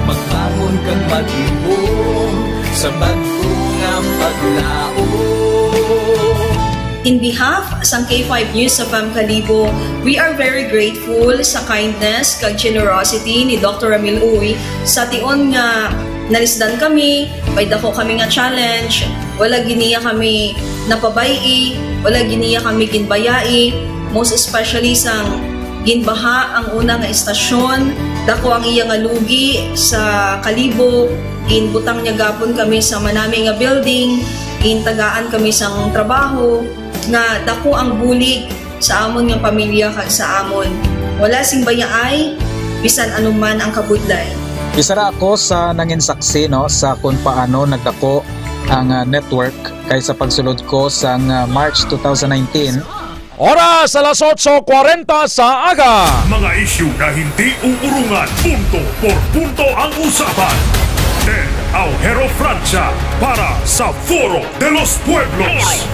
Magbangon kag mag-ibong sa bago nga paglao. In behalf sa K5 News FM Kalibo, we are very grateful sa kindness kag generosity ni Dr. Ramil Uy sa tion nga nalisdan kami, may dako kami nga challenge, wala giniya kami napabayi, wala giniya kami ginbayai, most especially sang ginbaha ang una nga istasyon, dako ang iya nga lugi sa Kalibo, ginbutang niya gapon kami sa manami nga building, gintagaan kami sang trabaho, nga dako ang bulig sa amon nga pamilya kag sa amon. Wala sing bayaay, bisan anuman ang kabudlay. Isa ra ako sa nangin saksi no sa kung paano nagdako ang network kay sa pagsulod ko sa March 2019. Oras alas 8:40 sa aga. Mga isyu na hindi uurungan, punto por punto ang usapan. Ted Aujero Francia para sa Foro de los Pueblos.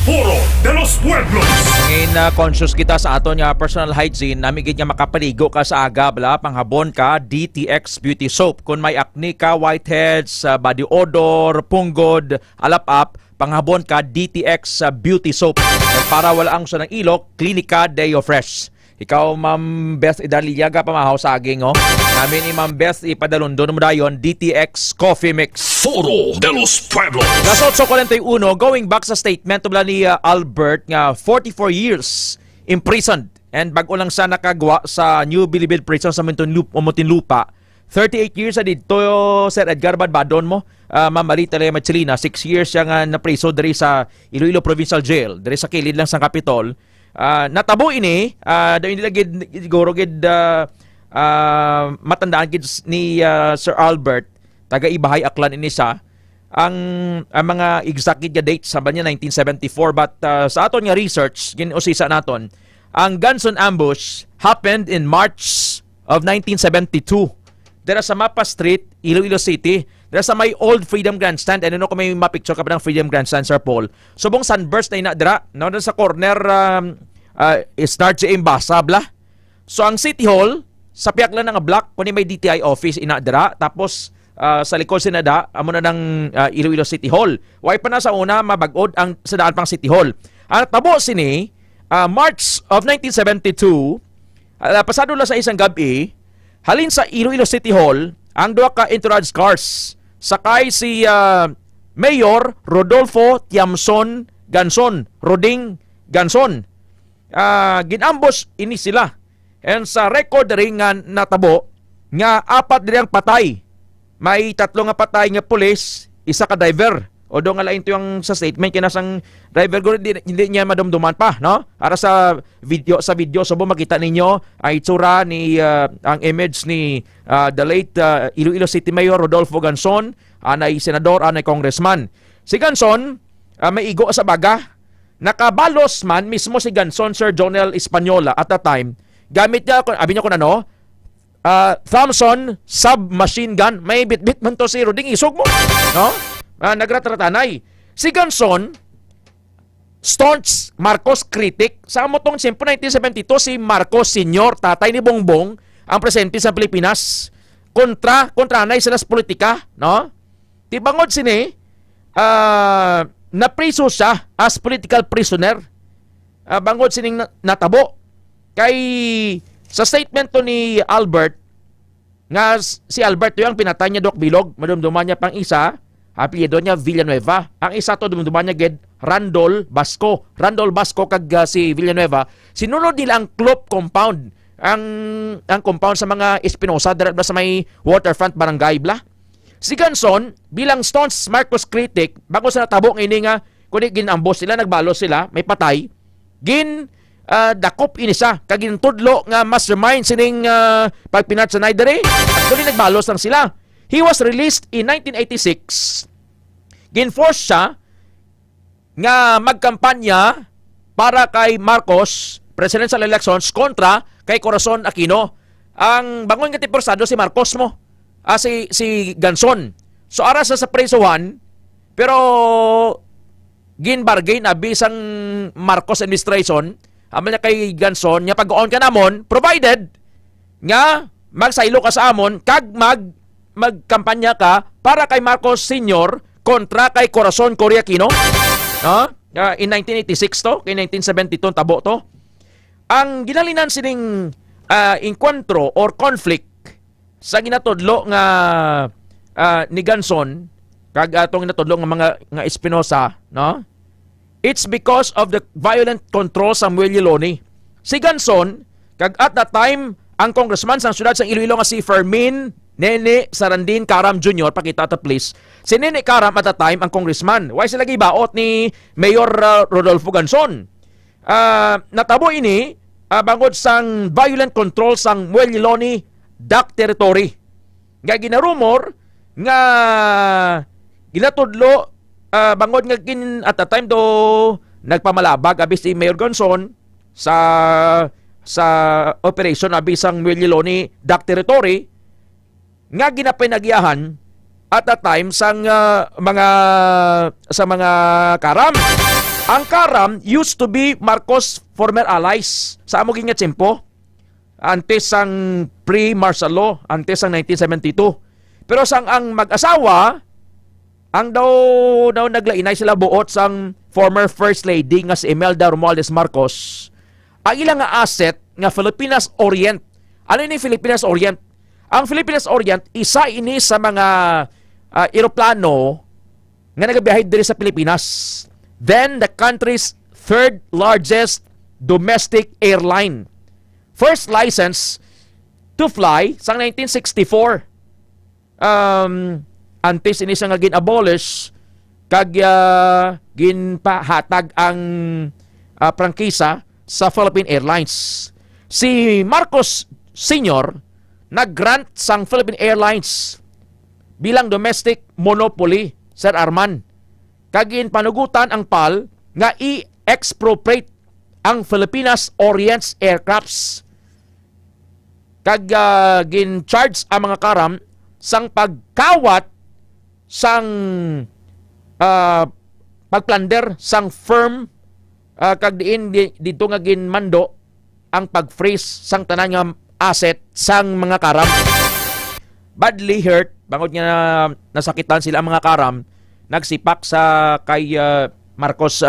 Foro de los Pueblos. Ngayon na conscious kita sa aton nga personal hygiene, namigid nga makapaligo ka sa aga, bala, panghabon ka, DTX Beauty Soap. Kung may acne ka, whiteheads, body odor, punggod, alap-up, panghabon ka, DTX Beauty Soap. At para wala ang sa ng ilok, Clinica Deo Fresh. Ikaw, Ma'am Beth Idaliaga, pamahaw sa aging, oh. Namin ni Ma'am Beth ipadalundon mo dayon, DTX Coffee Mix. Foro de los Pueblos. Las 8:41, going back sa statement tumla ni Albert nga 44 years imprisoned and bago lang sa nakagwa sa New Bilibid Prison sa Muntinlupa. 38 years na dito, Sir Edgar Badbadon mo, Ma'am Marita Lea Machelina, 6 years siya nga na-priso dari sa Iloilo Provincial Jail, dari sa kilid lang sa Capitol. Natabo ini, daw nila siguro matandaan gid ni Sir Albert, taga-Ibahay Aklan ini siya, ang mga exact nga dates sa niya 1974, but sa aton nga research, ginuusisa naton, ang Gunson ambush happened in March of 1972. Dera sa Mapa Street, Iloilo City, dera sa may old Freedom Grandstand. Ano kung may mapicture ka pa ng Freedom Grandstand, Sir Paul? Subong sunburst na ina dira, no, sa corner start sa imbasa bla. So ang City Hall sa piyak lang nga block kundi may DTI office inadra tapos sa likod sinada amo na ng Iloilo City Hall. Way pa na sa una mabag-od ang sa daan pang City Hall. Ang tabo sini March of 1972 pasado la sa isang gabi halin sa Iloilo City Hall ang duha ka entourage cars sakay si Mayor Rodolfo Tiamson Ganson, Roding Ganson. Ginambos ini sila. And sa record ring nga natabo nga 4 dirang patay. May 3 nga patay nga pulis, isa ka driver. O do nga lain to yung sa statement kinasang driver ko hindi niya madumduman pa, no? Para sa video so makita ninyo ay itsura ni ang image ni the late Iloilo City Mayor Rodolfo Ganson, anay senador, anay congressman. Si Ganson may igo sa baga. Nakabalos man mismo si Ganson, Sir Jonel Española at that time. Gamit niya, abi niya kung ano, Thompson submachine gun. May bit-bit man to si Roding, isog mo. No? Nagratratanay. Si Ganson, staunch Marcos critic. Sa mo tong 1972, si Marcos Sr., tatay ni Bongbong, ang presidente sa Pilipinas. Kontra nay sila sa politika. No? Tibangod sini, napriso siya as political prisoner. Bangod sining natabo. Kay sa statement to ni Albert, nga si Albert yung pinatay niya Doc Bilog, madumduman niya pang isa, apelyido niya Villanueva. Ang isa to dumduman niya ged Randol Basco. Randol Basco kag si Villanueva, sinunod nila ang Clope compound. Ang compound sa mga Espinosa dira sa may waterfront barangay bla. Si Ganson bilang staunch Marcos critic bago sa natabo ini nga kundi ginambos sila, nagbalos sila, may patay. Dakop ini siya kagintudlo nga mastermind sining pagpinat sa Naidere at kuni nagbalos lang sila. He was released in 1986. Ginforce siya nga magkampanya para kay Marcos presidential elections kontra kay Corazon Aquino. Ang bangon nga tiporsado si Marcos mo, si Ganson. So ara sa preso 1 pero ginbargain abi sang Marcos administration amal niya kay Ganson, niya pag-on ka namon, provided nga magsaylo ka sa amon, kag magkampanya ka para kay Marcos Sr. kontra kay Corazon Aquino. In 1986 to, kay 1972 tabo to. Ang ginalinan sining encuentro or conflict sa ginatudlo nga ni Ganson, kag atong ginatudlo nga mga nga Espinosa, no? It's because of the violent control sa Samuel Yoloni. Si Ganson, kag at that time, ang congressman sa siyudad sa Iloilo nga si Fermin Nene Sarandin Karam Jr., pakita ta please. Si Nene Karam at that time, ang congressman. Why sila gibaot ni Mayor Rodolfo Ganson? Natabo ini, bangod sang violent control sa Samuel Yoloni Dak territory. Nga ginarumor, nga ginatudlo, bangod nga at that time do nagpamalabag abi si Mayor Ganson sa operation abi sang Mueliloni Dak territory nga ginapinagiyahan at that time sang mga Karam. Ang Karam used to be Marcos former allies sa amo nga tiyempo antes sang pre-martial law, antes sang 1972. Pero sang ang mag-asawa ang daw naglainay sila buot sang former First Lady nga si Imelda Romualdez Marcos. Ang ilang nga asset nga Filipinas Orient. Ano ni Filipinas Orient? Ang Filipinas Orient, isa ini sa mga eroplano nga nagabiyahe diri sa Pilipinas. Then, the country's third largest domestic airline. First license to fly sang 1964. Antes ini nga gin-abolish kag ginpahatag ang prangkisa sa Philippine Airlines. Si Marcos Sr. nag-grant sang Philippine Airlines bilang domestic monopoly, Sir Arman. Kag ginpanugutan ang PAL nga i-expropriate ang Filipinas Orient's aircrafts. Kag gin-charge ang mga Karam sang pagkawat sang pagplander sang firm kag dito nga ginmando ang pag-freeze sang tanan nga asset sang mga karam. Badly hurt, bangod nga nasakitan sila ang mga karam, nagsipak sa kay Marcos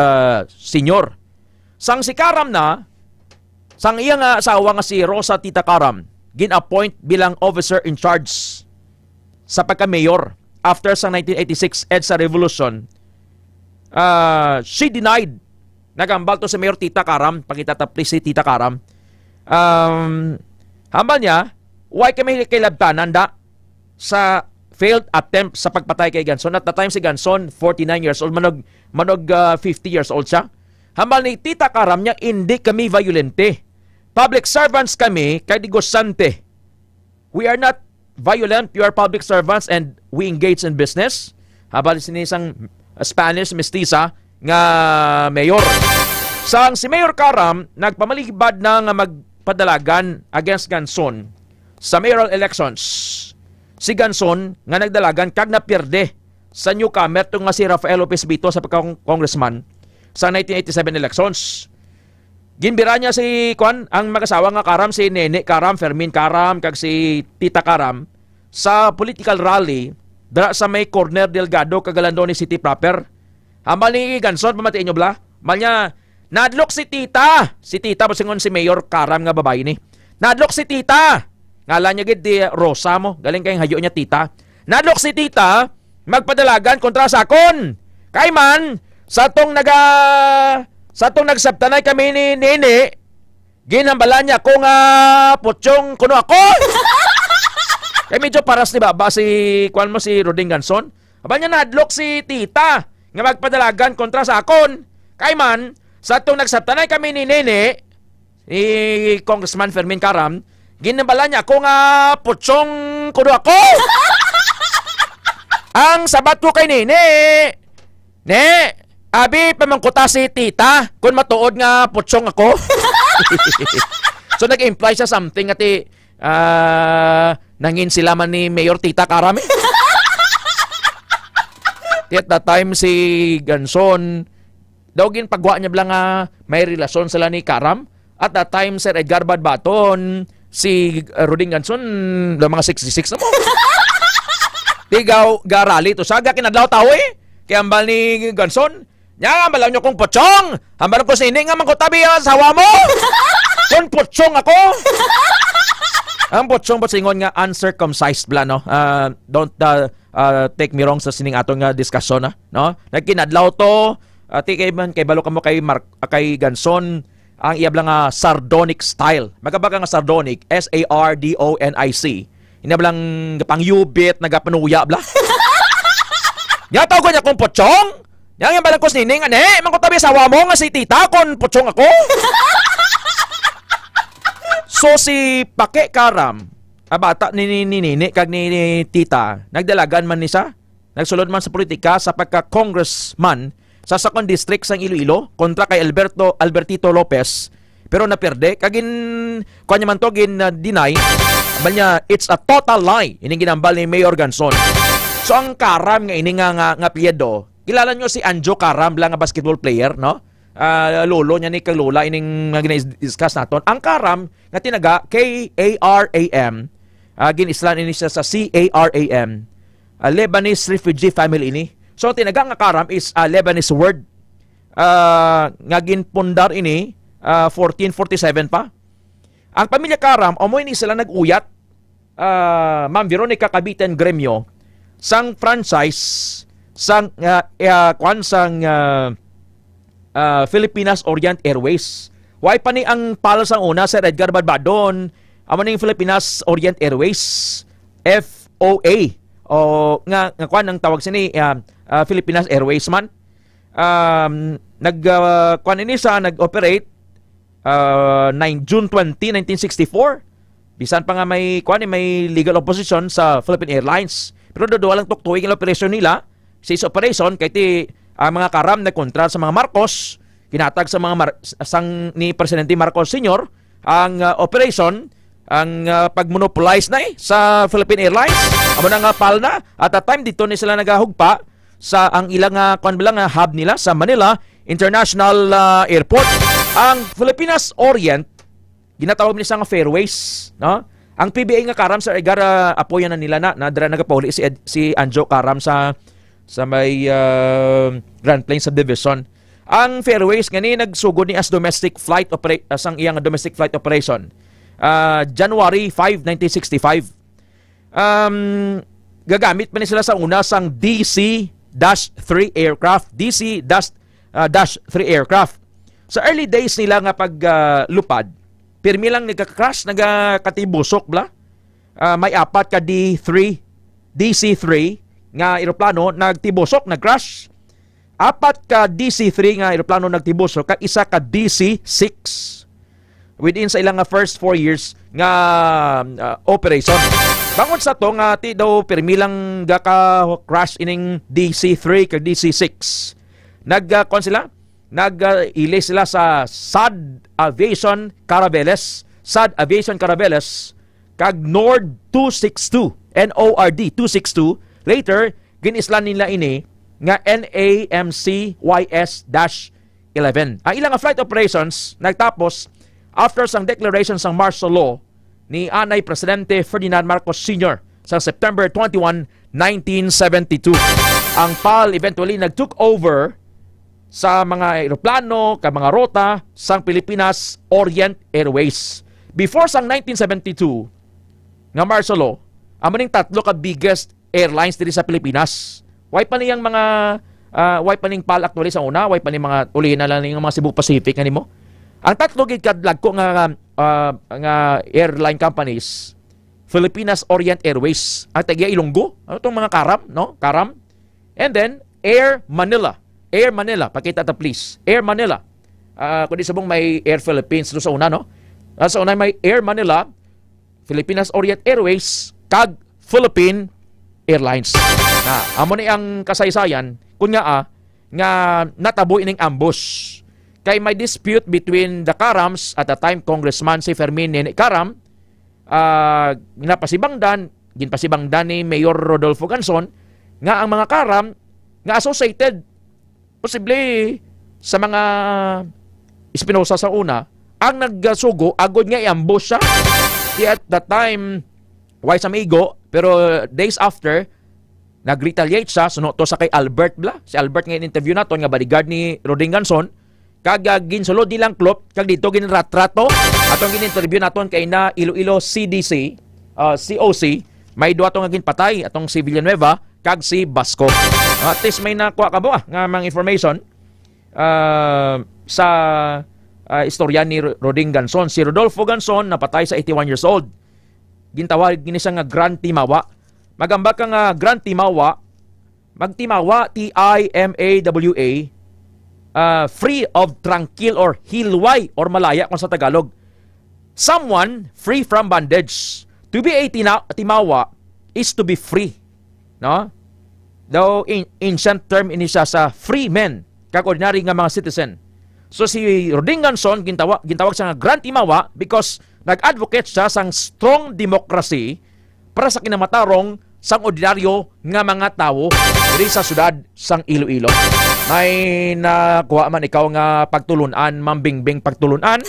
Sr. Sang si Karam na, sang iyang asawa nga si Rosa Tita Karam, gin-appoint bilang officer in charge sa pagka-mayor after sa 1986 EDSA Revolution. She denied nagambal to si Mayor Tita Karam, pagkitatapli si Tita Karam. Hambal niya, why kami kailabtanan da sa failed attempt sa pagpatay kay Ganson. At the time si Ganson, 49 years old, manog 50 years old siya. Hambal ni Tita Karam niya, hindi kami violente. Public servants kami, kay digosante. We are not violent, you are public servants and we engage in business. Hambal sinisang Spanish mestiza nga mayor. Sang si Mayor Karam, nagpamaligbad na nga magpadalagan against Ganson sa mayoral elections. Si Ganson nga nagdalagan kag napirde sa newcomer tong nga si Rafael Lopez Bito sa pagka-congressman sa 1987 elections. Ginbira niya si ang mag-asawa nga Karam, si Nene Karam, Fermin Karam, kag si Tita Karam sa political rally dara sa may Corner Delgado, Cagalandoni City proper. Hambal ni Ganson, pamatiin nyo bla? Malnya, nadlok si Tita. Si Tita, basingon si Mayor Karam nga babae ni. Nadlok si Tita. Ngalan niya gid di Rosa mo. Galing kayong hayo niya Tita. Nadlok si Tita, magpadalagan kontra sa akon. Kay man, sa tong nagsabtanay kami ni Nene, ginambalan niya kung putyong kuno ako. Kaya medyo paras ni baba si Roding Ganson. Abang niya nadlok si Tita nga magpadalagan kontra sa akon. Kay man, sa tong nagsabtanay kami ni Nene, ni Congressman Fermin Karam, ginambala niya kung putyong kuno ako. Ang sabat ko kay Nene, abi pamangkuta si Tita kung matuod nga putyong ako. So nag-imply siya something at nangin sila man ni Mayor Tita Karam. At that time si Ganson daw ginpagwa niya blang may relasyon sila ni Karam. At that time Sir Edgar Badbaton, si Roding Ganson, mga 66 na mo. Tigaw garali to saga kinadlaw tao kaya ambal ni Ganson. Nya ambalaw nyo kong putyong. Ambal ko sini nga mangkutabi ang sawa mo. Kung putyong ako. Ang putyong pasingon nga uncircumcised bla no. Don't take me wrong sa sining atong diskusyon no. Nagkinadlaw to kay balo ka mo kay Ganson ang iyablang sardonic style. Magabaga nga sardonic, S-A-R-D-O-N-I-C. Inablang pangyubit, nagapanuya bla. Yataw ko niya kung putyong. Yang balang ko sining, mangkutabi sawa mo nga si Tita kung putyong ako. So si Pake Karam, bata ni Nini kag ni Tita, nagdalagan man ni siya, nagsulod man sa politika sa pagka-congressman sa 2nd District sang Iloilo kontra kay Albertito Lopez, pero naperde kagin kanya man to deny niya it's a total lie ining ginambal ni Mayor Ganson. So ang Karam nga ini nga piedo, kilala nyo si Anjo Karam lang nga basketball player no, lolo niya ni kag lola ining gina-discuss naton. Ang Karam nga tinaga K-A-R-A-M, ginislan ini siya sa C-A-R-A-M, Lebanese refugee family ini. So tinaga nga Karam is a Lebanese word. Nga ginpundar ini 1447 pa. Ang pamilya Karam omoy ni sila nag-uyat Ma'am Veronica Cabitan Gremio sang franchise sang Philippines Orient Airways. Why pa ni ang pala sang una Sir Edgar Badbadon amo ning Philippines Orient Airways FOA o nga kwan ang tawag sini Philippines Airways man. Kwan ini sa nag-operate June 20, 1964. Bisan pa nga may legal opposition sa Philippine Airlines. Pero doon walang tuktuig ang operasyon nila. Sa operation kay mga Karam na kontra sa mga Marcos, kinatag sa mga ni Presidente Marcos Sr. ang operation, ang pag-monopolize na sa Philippine Airlines. Amo na nga pal na. At that time dito ni sila nagahugpa sa ang ilang hub nila sa Manila International Airport. Ang Filipinas Orient, ginatawag nila nga fairways, no? Ang PBA nga karam sa igara apoyan na nila na dira nagapauli si Anjo Karam sa may Grand Plains Subdivision. Ang fairways ngani nagsugod ni as domestic flight sang iyang domestic flight operation. January 5, 1965. Gagamit pa ni sila sa una sang DC-3 aircraft. DC-3 aircraft. Sa early days nila nga paglupad, pirmi lang nagka-crash, nagkatibusok bla. May apat ka DC-3 nga eroplano nagtibusok, nag-crash. Apat ka DC-3 nga eroplano nagtibusok, kag isa ka DC-6. Within sa ilang first 4 years nga operation. Bangon sa to nga ti daw pirmi lang gaka-crash ining DC-3 kag DC-6. Nag-kon sila? Nag-ili sila sa SAD Aviation Caraveles kag Nord 262 NORD 262. Later ginislan nila ini nga NAMC-YS-11. Ang ilang flight operations nagtapos after sang declaration sang martial law ni Anay Presidente Ferdinand Marcos Sr. sa September 21, 1972. Ang PAL eventually nag-took over sa mga eroplano, ka mga rota sang Pilipinas Orient Airways. Before sang 1972 nga martial law, amaning tatlo ka biggest airlines diri sa Pilipinas. Way pa niyang mga way pa ning PAL actually sa una, way pa ning mga ulihin na lang ning mga Cebu Pacific kanimo. Ang tatlo gid kadlag ko nga airline companies, Filipinas Orient Airways, ang taga Ilonggo, ano tong mga Karam, no? Karam. And then Air Manila, pakita ta please. Air Manila. Kundi sabong may Air Philippines do sa una, no? Sa una may Air Manila, Filipinas Orient Airways, kag Philippine Airlines. Amo ni ang kasaysayan kun nga natabo ining ambush. Kay may dispute between the Karams at the time Congressman si Fermin Nene Karam, ginpasibangdan ni Mayor Rodolfo Ganson nga ang mga Karam nga associated posible sa mga Espinosa sa una, ang nagsugo agod nga i-ambush siya. At that time, why sa migo, pero days after, nag-retaliate siya, sunod to sa kay Albert bla. Si Albert nga in-interview naton nga bodyguard ni Roding Ganson, kag ginsulod nilang klop, kag dito ginratrato, atong gin-interview naton kay na Iloilo CDC, COC, may duwa atong ginpatay, atong si Villanueva, kag si Basco. At least may nakuha ka ba nga mga information sa istorya ni Roding Ganson. Si Rodolfo Ganson napatay sa 81 years old. Gintawag gini siya nga Grand Timawa. Magamba ka nga Grand Timawa, magtimawa TIMAWA, free of tranquil or hilway or malaya kung sa Tagalog. Someone free from bondage. To be a timawa is to be free. No? Though ancient term ini siya sa free men, kag ordinary nga mga citizen. So si Roding Ganson gintawag siya nga Grand Timawa because nag-advocate siya sang strong democracy para sa kinamatarong sang ordinaryo nga mga tao diri sa syudad sang Iloilo. May nakuha man ikaw nga pagtulunan, Ma'am Bingbing pagtulunan.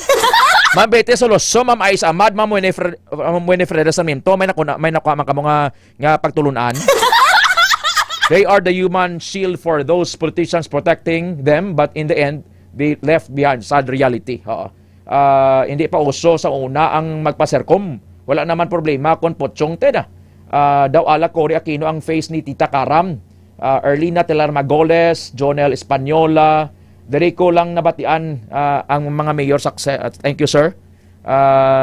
Ma'am Bete Soloso, Ma'am Ais Ahmad, Ma'am Winifred Sarmiento, may nakuha man kamo nga pagtulunan. They are the human shield for those politicians protecting them, but in the end, they left behind sad reality. Hindi pa uso sa una ang magpaserkom. Wala naman problema kung potsong teda. Daw ala Cory Aquino ang face ni Tita Karam. Erlina Telar Magoles, Jonel Española, Derico lang nabatian ang mga mayor success. Thank you, sir.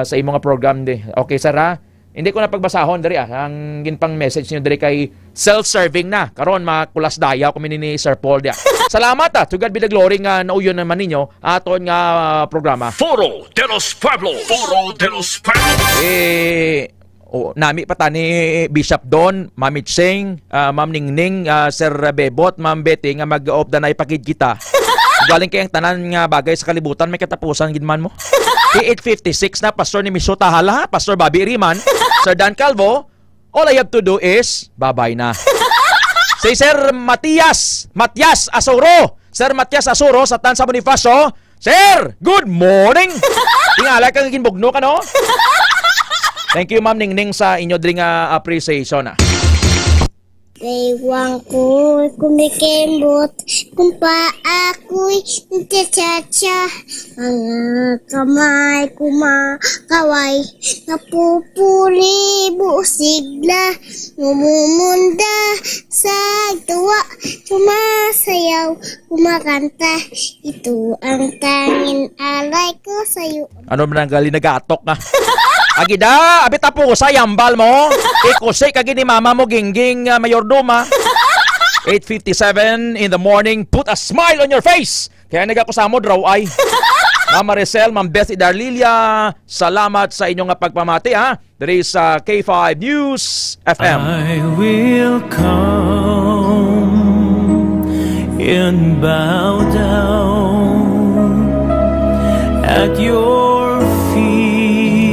Sa imong program di. Okay, sir ha? Hindi ko na pagbasahon dari ang ginpang message niyo dari kay self-serving na. Karon makulas dayaw ko ni Sir Paul dia. Salamat to God be the glory nga nauyon naman ninyo aton nga programa. Foro de los Pueblos. Nami pa tani Bishop Don, Ma'am Cheng, Ma'am Ningning, Sir Bebot, Ma'am Betty nga mag-off danay pakid kita. Galing kayang tanan nga bagay sa kalibutan may katapusan ginman mo. 856 na Pastor ni Miso Tahala, Pastor Bobby Riman, Sir Dan Calvo, all I have to do is bye-bye na. Si Sir Matias Asoro, Sir Matias Asuro sa Tansa Bonifacio. Sir, good morning! Tingala kang ginbugno ka, no? Thank you, Ma'am Ningning, sa inyo dring appreciation. Ewan ko'y kumikembot kung paako'y nagtsatsa. Mga kamay kumakaway, napupuli busigla, ngumumunda sa tuwa, sumasayaw, kumakanta. Ito ang tanging alay ko sa'yo. Ano man ang gali nagatok na? Agida, abit po sa yambal mo. Ikusay kagi ni mama mo gingging mayordoma. 8:57 in the morning. Put a smile on your face. Kaya nagakusamo draw ay. Mama Maricel, Ma'am Bethy Darlilia, salamat sa inyong pagpamati ha. There is K5 News FM. I will come and bow down at your feet.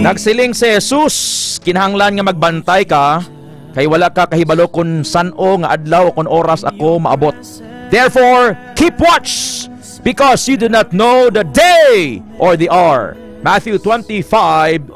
Nagsiling si Jesus, kinahanglan nga magbantay ka, kay wala ka kahibalo kung san-o nga adlaw o kung oras ako maabot. Therefore, keep watch, because you do not know the day or the hour. Matthew 25:13.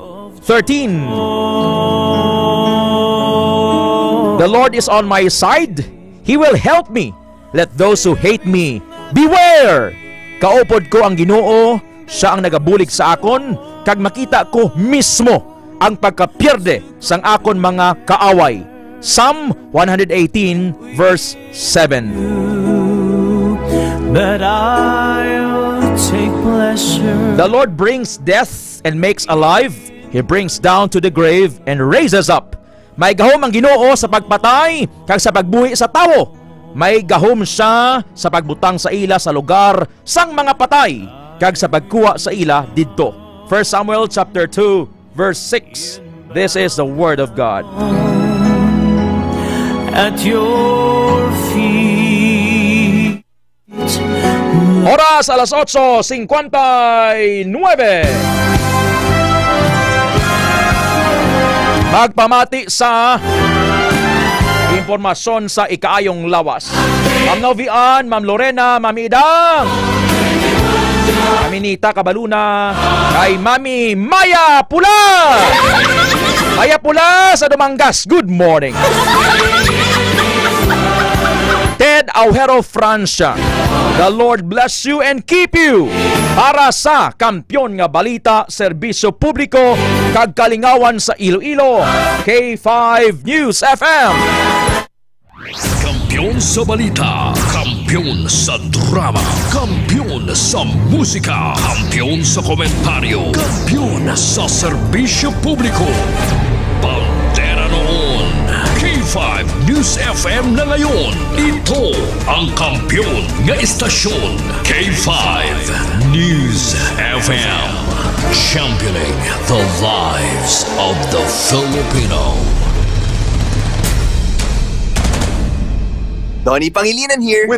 The Lord is on my side, He will help me. Let those who hate me beware. Kaupod ko ang Ginoo, siya ang nagabulig sa akon, kag makita ko mismo ang pagkapierde sang akon mga kaaway. Psalm 118 verse 7. But I'll take pleasure. The Lord brings death and makes alive. He brings down to the grave and raises up. May gahom ang Ginoo sa pagpatay kag sa pagbuhi sa tawo. May gahom siya sa pagbutang sa ila sa lugar sang mga patay kag sa pagkuha sa ila didto. 1 Samuel chapter 2 verse 6. This is the word of God. At your feet. Oras alas 8:59. Magpamati sa impormasyon sa ikaayong lawas. Ma'am Novian, Ma'am Lorena, Ma'am Idang, Mami Nita Kabaluna, kay Mami Maya Pula. Maya Pula sa Dumangas, good morning. Ted Aujero Francia, the Lord bless you and keep you. Para sa Kampyon nga Balita, Serbisyo Publiko, kag Kalingawan sa Iloilo, K5 News FM. Kampiyon sa balita, kampiyon sa drama, kampiyon sa musika, kampiyon sa komentaryo, kampiyon sa serbisyo publiko. Pantera noon, K5 News FM na ngayon. Ito ang kampiyon nga istasyon, K5 News FM. Championing the lives of the Filipino. Donnie Pangilinan here.